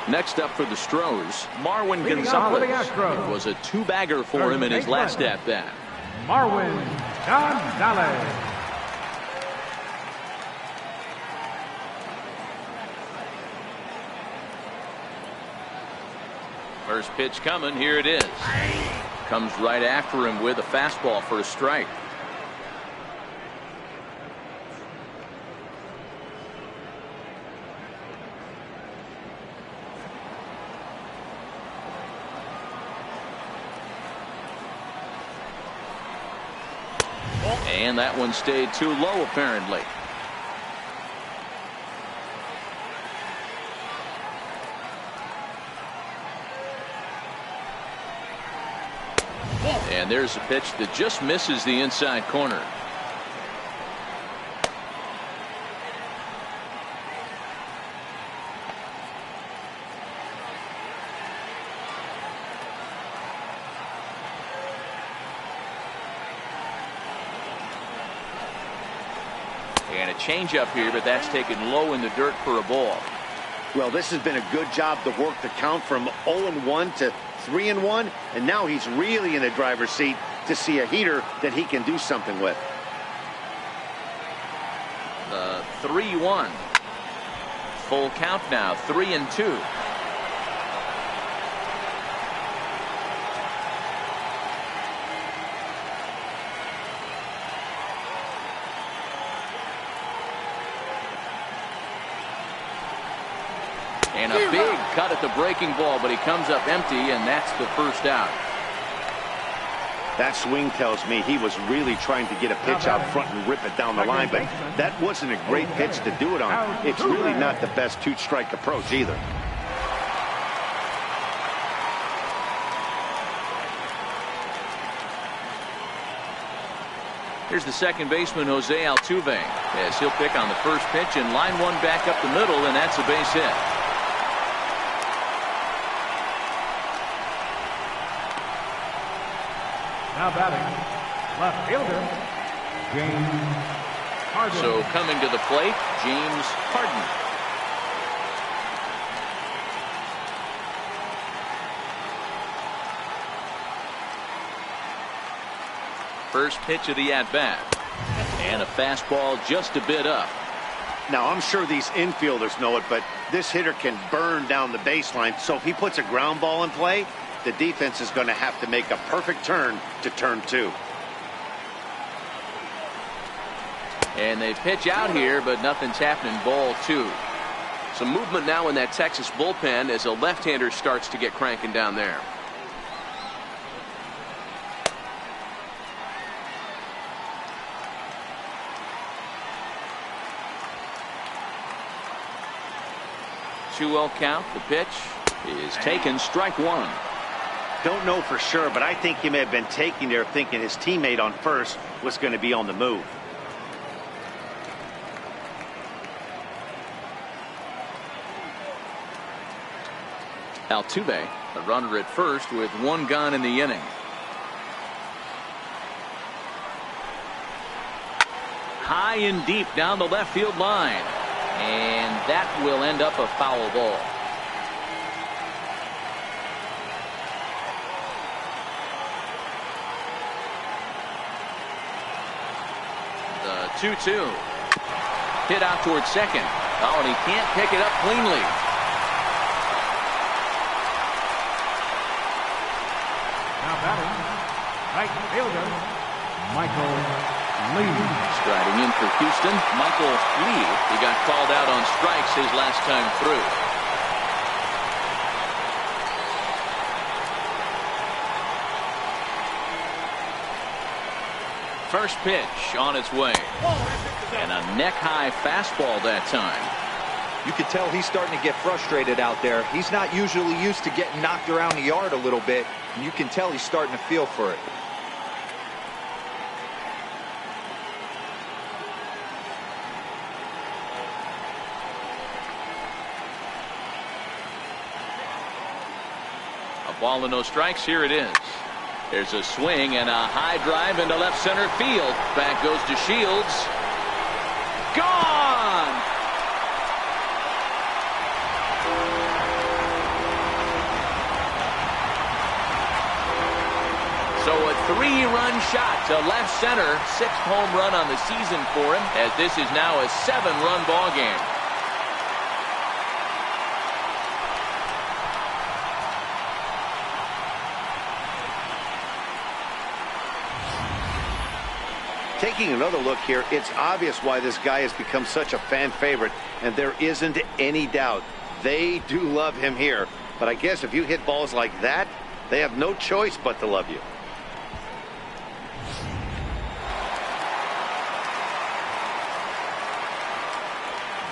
Next up for the Astros, Marwin Leading off for Gonzalez. the Astros. It was a 2-bagger for him in his last at-bat. Marwin Gonzalez. First pitch coming. Here it is. Comes right after him with a fastball for a strike. And that one stayed too low, apparently. And there's a pitch that just misses the inside corner. And a changeup here, but that's taken low in the dirt for a ball. Well, this has been a good job to work the count from 0-1 to 3-1, and now he's really in the driver's seat to see a heater that he can do something with. The 3-1. Full count now, 3-2. And a big cut at the breaking ball, but he comes up empty, and that's the first out. That swing tells me he was really trying to get a pitch out front and rip it down the line, but that wasn't a great pitch to do it on. It's really not the best two-strike approach either. Here's the second baseman, Jose Altuve, as he'll pick on the first pitch and line one back up the middle, and that's a base hit. Now batting, left fielder, James Harden. So coming to the plate, James Harden. First pitch of the at-bat. And a fastball just a bit up. Now, I'm sure these infielders know it, but this hitter can burn down the baseline, so if he puts a ground ball in play, the defense is going to have to make a perfect turn to turn two. And they pitch out here, but nothing's happening. Ball two. Some movement now in that Texas bullpen as a left-hander starts to get cranking down there. Two-0 count. The pitch is taken. Strike one. Don't know for sure, but I think he may have been taking there thinking his teammate on first was going to be on the move. Altuve, a runner at first with one gone in the inning. High and deep down the left field line. And that will end up a foul ball. The 2-2. Hit out towards second. Oh, and he can't pick it up cleanly. Now batting, right fielder, Michael Lee. Striding in for Houston, Michael Lee. He got called out on strikes his last time through. First pitch on its way. And a neck-high fastball that time. You could tell he's starting to get frustrated out there. He's not usually used to getting knocked around the yard a little bit, and you can tell he's starting to feel for it. A ball and no strikes. Here it is. There's a swing and a high drive into left center field. Back goes to Shields. Gone! So a 3-run shot to left center. 6th home run on the season for him, as this is now a 7-run ball game. Taking another look here, it's obvious why this guy has become such a fan favorite, and there isn't any doubt. They do love him here, but I guess if you hit balls like that, they have no choice but to love you.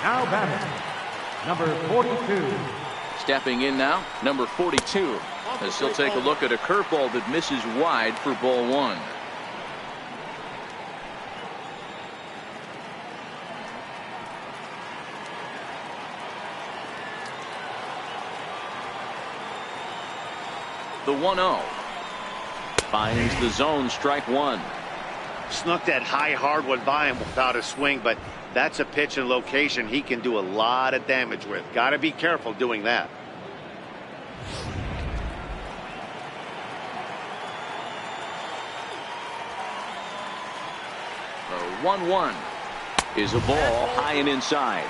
Now batting, number 42. Stepping in now, number 42. As he'll take a look at a curveball that misses wide for ball one. The 1-0. Finds the zone, strike one. Snuck that high hard one by him without a swing, but that's a pitch and location he can do a lot of damage with. Got to be careful doing that. The 1-1 is a ball high and inside.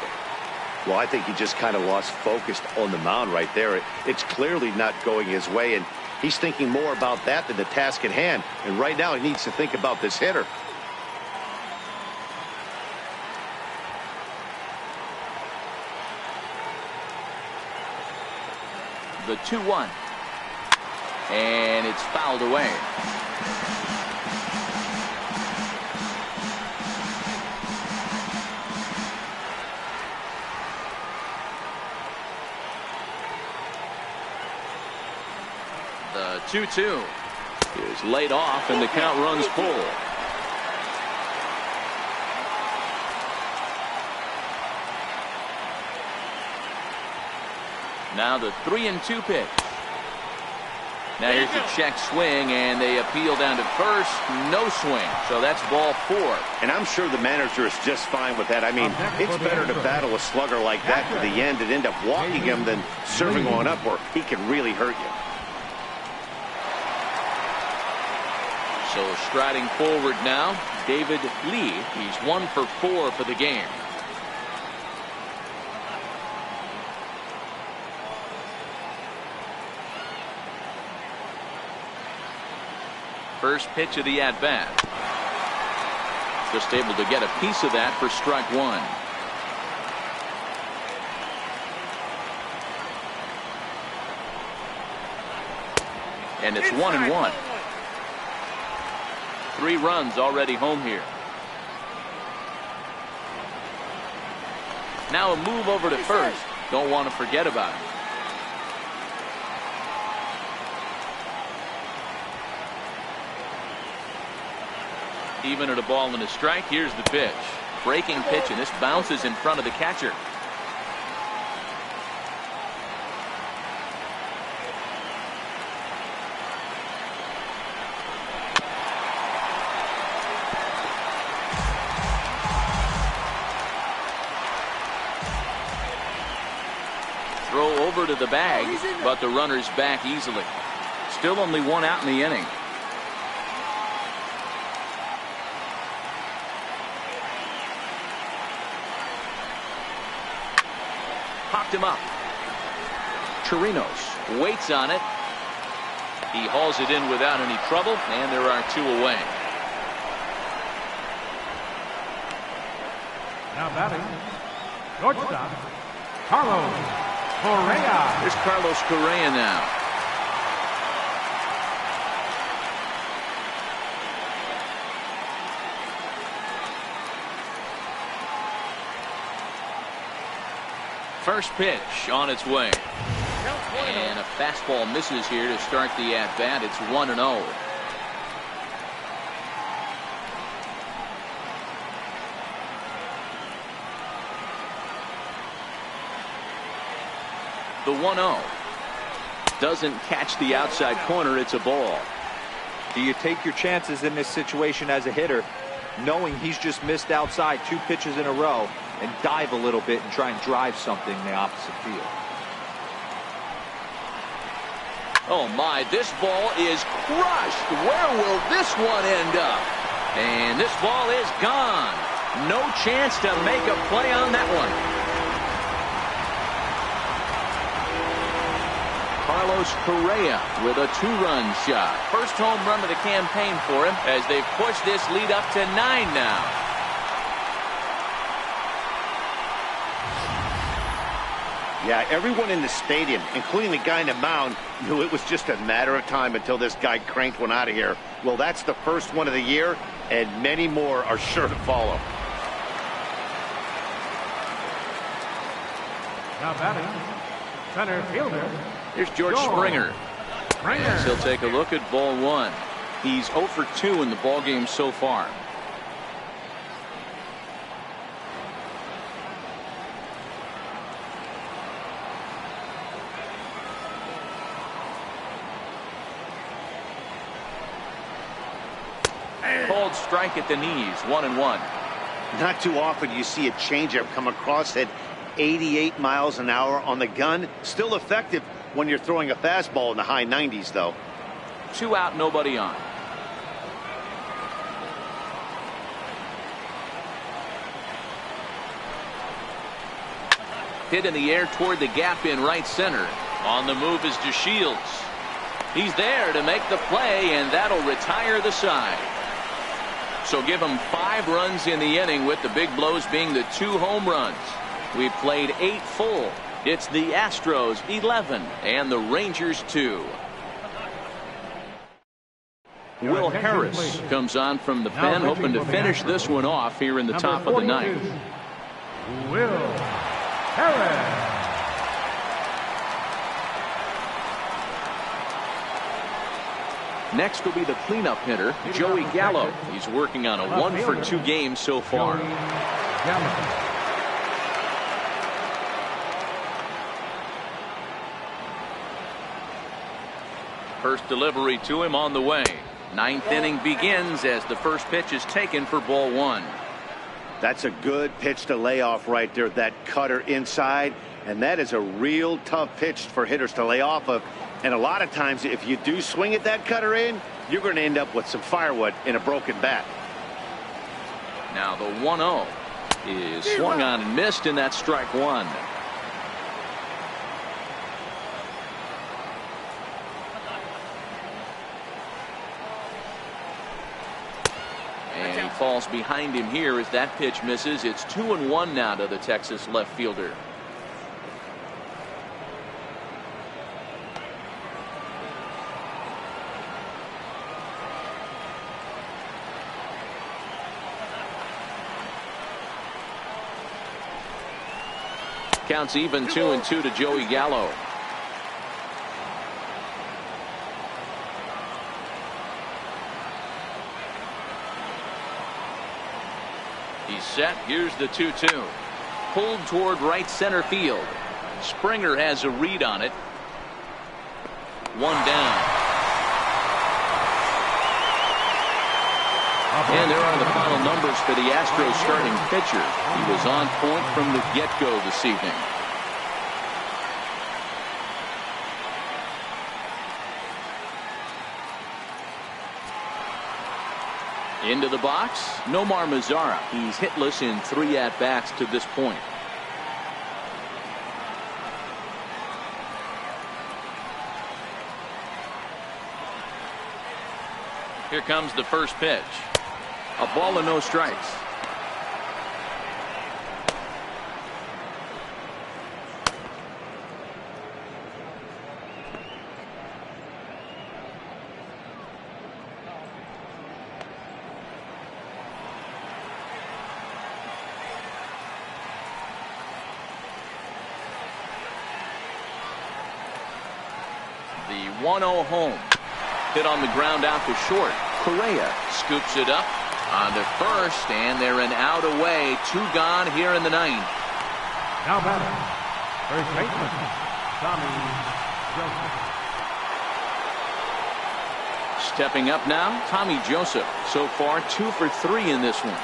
Well, I think he just kind of lost focus on the mound right there. It's clearly not going his way, and he's thinking more about that than the task at hand. And right now he needs to think about this hitter. The 2-1. And it's fouled away. The 2-2 is laid off, and the count runs full. Now the 3-2 pitch. Now here's the check swing, and they appeal down to first. No swing, so that's ball 4. And I'm sure the manager is just fine with that. I mean, it's better to battle a slugger like that to the end and end up walking him than serving one up where he can really hurt you. So striding forward now, David Lee. He's 1 for 4 for the game. First pitch of the at-bat. Just able to get a piece of that for strike one. and it's 1-1. 3 runs already home here. Now a move over to first. Don't want to forget about it. Even at a ball and a strike, here's the pitch. Breaking pitch, and this bounces in front of the catcher. Throw over to the bag, but the runner's back easily. Still only 1 out in the inning. Popped him up. Chirinos waits on it. He hauls it in without any trouble, and there are 2 away. Now batting, shortstop, Carlos Correa. There's Carlos Correa now. First pitch on its way. And a fastball misses here to start the at-bat. It's 1-0. The 1-0 doesn't catch the outside corner. It's a ball. Do you take your chances in this situation as a hitter, knowing he's just missed outside 2 pitches in a row, and dive a little bit and try and drive something in the opposite field? Oh my, this ball is crushed. Where will this one end up? And this ball is gone. No chance to make a play on that one. Carlos Correa with a 2-run shot. First home run of the campaign for him as they've pushed this lead up to 9 now. Yeah, everyone in the stadium, including the guy in the mound, knew it was just a matter of time until this guy cranked one out of here. Well, that's the first one of the year, and many more are sure to follow. Now batting, center fielder. Here's George Springer. Yes, he'll take a look at ball 1. He's 0 for 2 in the ball game so far. Called strike at the knees. 1-1. Not too often you see a changeup come across at 88 miles an hour on the gun. Still effective when you're throwing a fastball in the high 90s, though. 2 out, nobody on. Hit in the air toward the gap in right center. On the move is DeShields. He's there to make the play, and that'll retire the side. So give him 5 runs in the inning, with the big blows being the 2 home runs. We've played 8 full. It's the Astros 11 and the Rangers 2. Will Harris comes on from the pen, hoping to finish this one off here in the top of the 9th. Will Harris. Next will be the cleanup hitter, Joey Gallo. He's working on a 1 for 2 game so far. First delivery to him on the way. 9th inning begins as the first pitch is taken for ball 1. That's a good pitch to lay off right there, that cutter inside. And that is a real tough pitch for hitters to lay off of. And a lot of times, if you do swing at that cutter in, you're going to end up with some firewood in a broken bat. Now the 1-0 is swung on and missed, and that's strike 1. And he falls behind him here as that pitch misses. It's 2-1 now to the Texas left fielder. Counts even 2-2 to Joey Gallo. He's set. Here's the 2-2. Pulled toward right center field. Springer has a read on it. One down. And there are the final numbers for the Astros starting pitcher. He was on point from the get-go this evening. Into the box, Nomar Mazara. He's hitless in 3 at-bats to this point. Here comes the first pitch. A ball and no strikes. The 1-0 home. Hit on the ground out to short. Correa scoops it up on the first, and they're an out away. 2 gone here in the 9th. Now batting, first baseman, Tommy Joseph. Stepping up now, Tommy Joseph. So far, 2 for 3 in this one.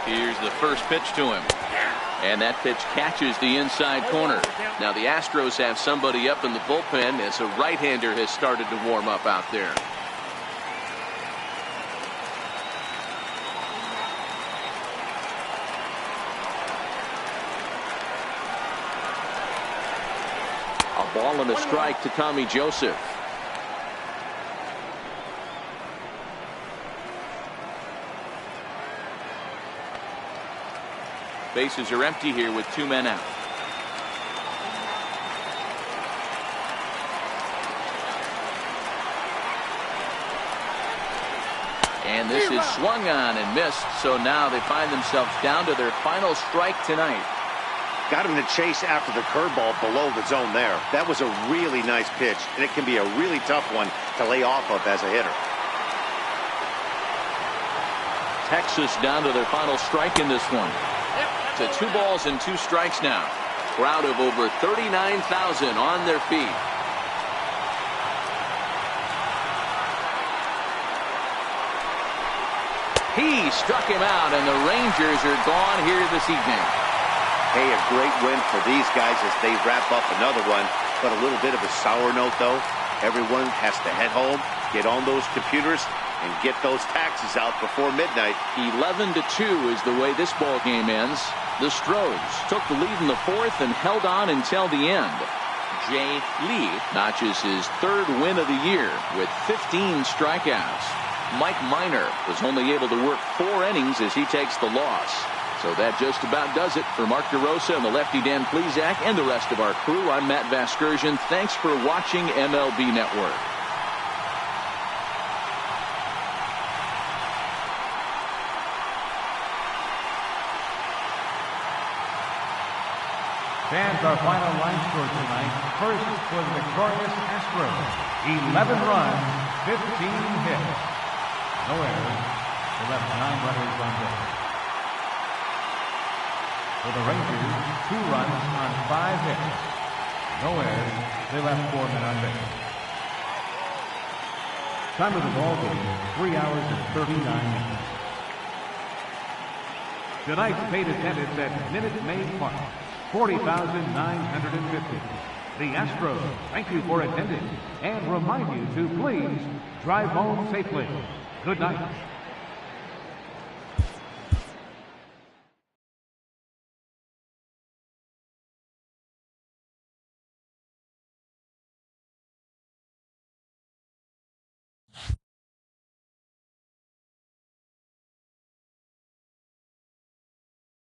Here's the first pitch to him. And that pitch catches the inside corner. Now the Astros have somebody up in the bullpen as a right-hander has started to warm up out there. A ball and a strike to Tommy Joseph. Bases are empty here with 2 men out. And this is swung on and missed, so now they find themselves down to their final strike tonight. Got him to chase after the curveball below the zone there. That was a really nice pitch, and it can be a really tough one to lay off of as a hitter. Texas down to their final strike in this one. To 2 balls and 2 strikes now. Crowd of over 39,000 on their feet. He struck him out, and the Rangers are gone here this evening. Hey, a great win for these guys as they wrap up another one. But a little bit of a sour note, though. Everyone has to head home, get on those computers, and get those taxes out before midnight. 11-2 is the way this ball game ends. The Astros took the lead in the 4th and held on until the end. Jay Lee notches his 3rd win of the year with 15 strikeouts. Mike Minor was only able to work 4 innings as he takes the loss. So that just about does it for Mark DeRosa and the lefty Dan Plesac and the rest of our crew. I'm Matt Vasgersian. Thanks for watching MLB Network. Fans, our final line score tonight. First for the victorious Astros. 11 runs, 15 hits. No errors. They left 9 runners on base. For the Rangers, 2 runs on 5 hits. No errors. They left 4 men on base. Time of the ball game, 3 hours and 39 minutes. Tonight's paid attendance at Minute Maid Park. 40,950. The Astros thank you for attending and remind you to please drive home safely. Good night.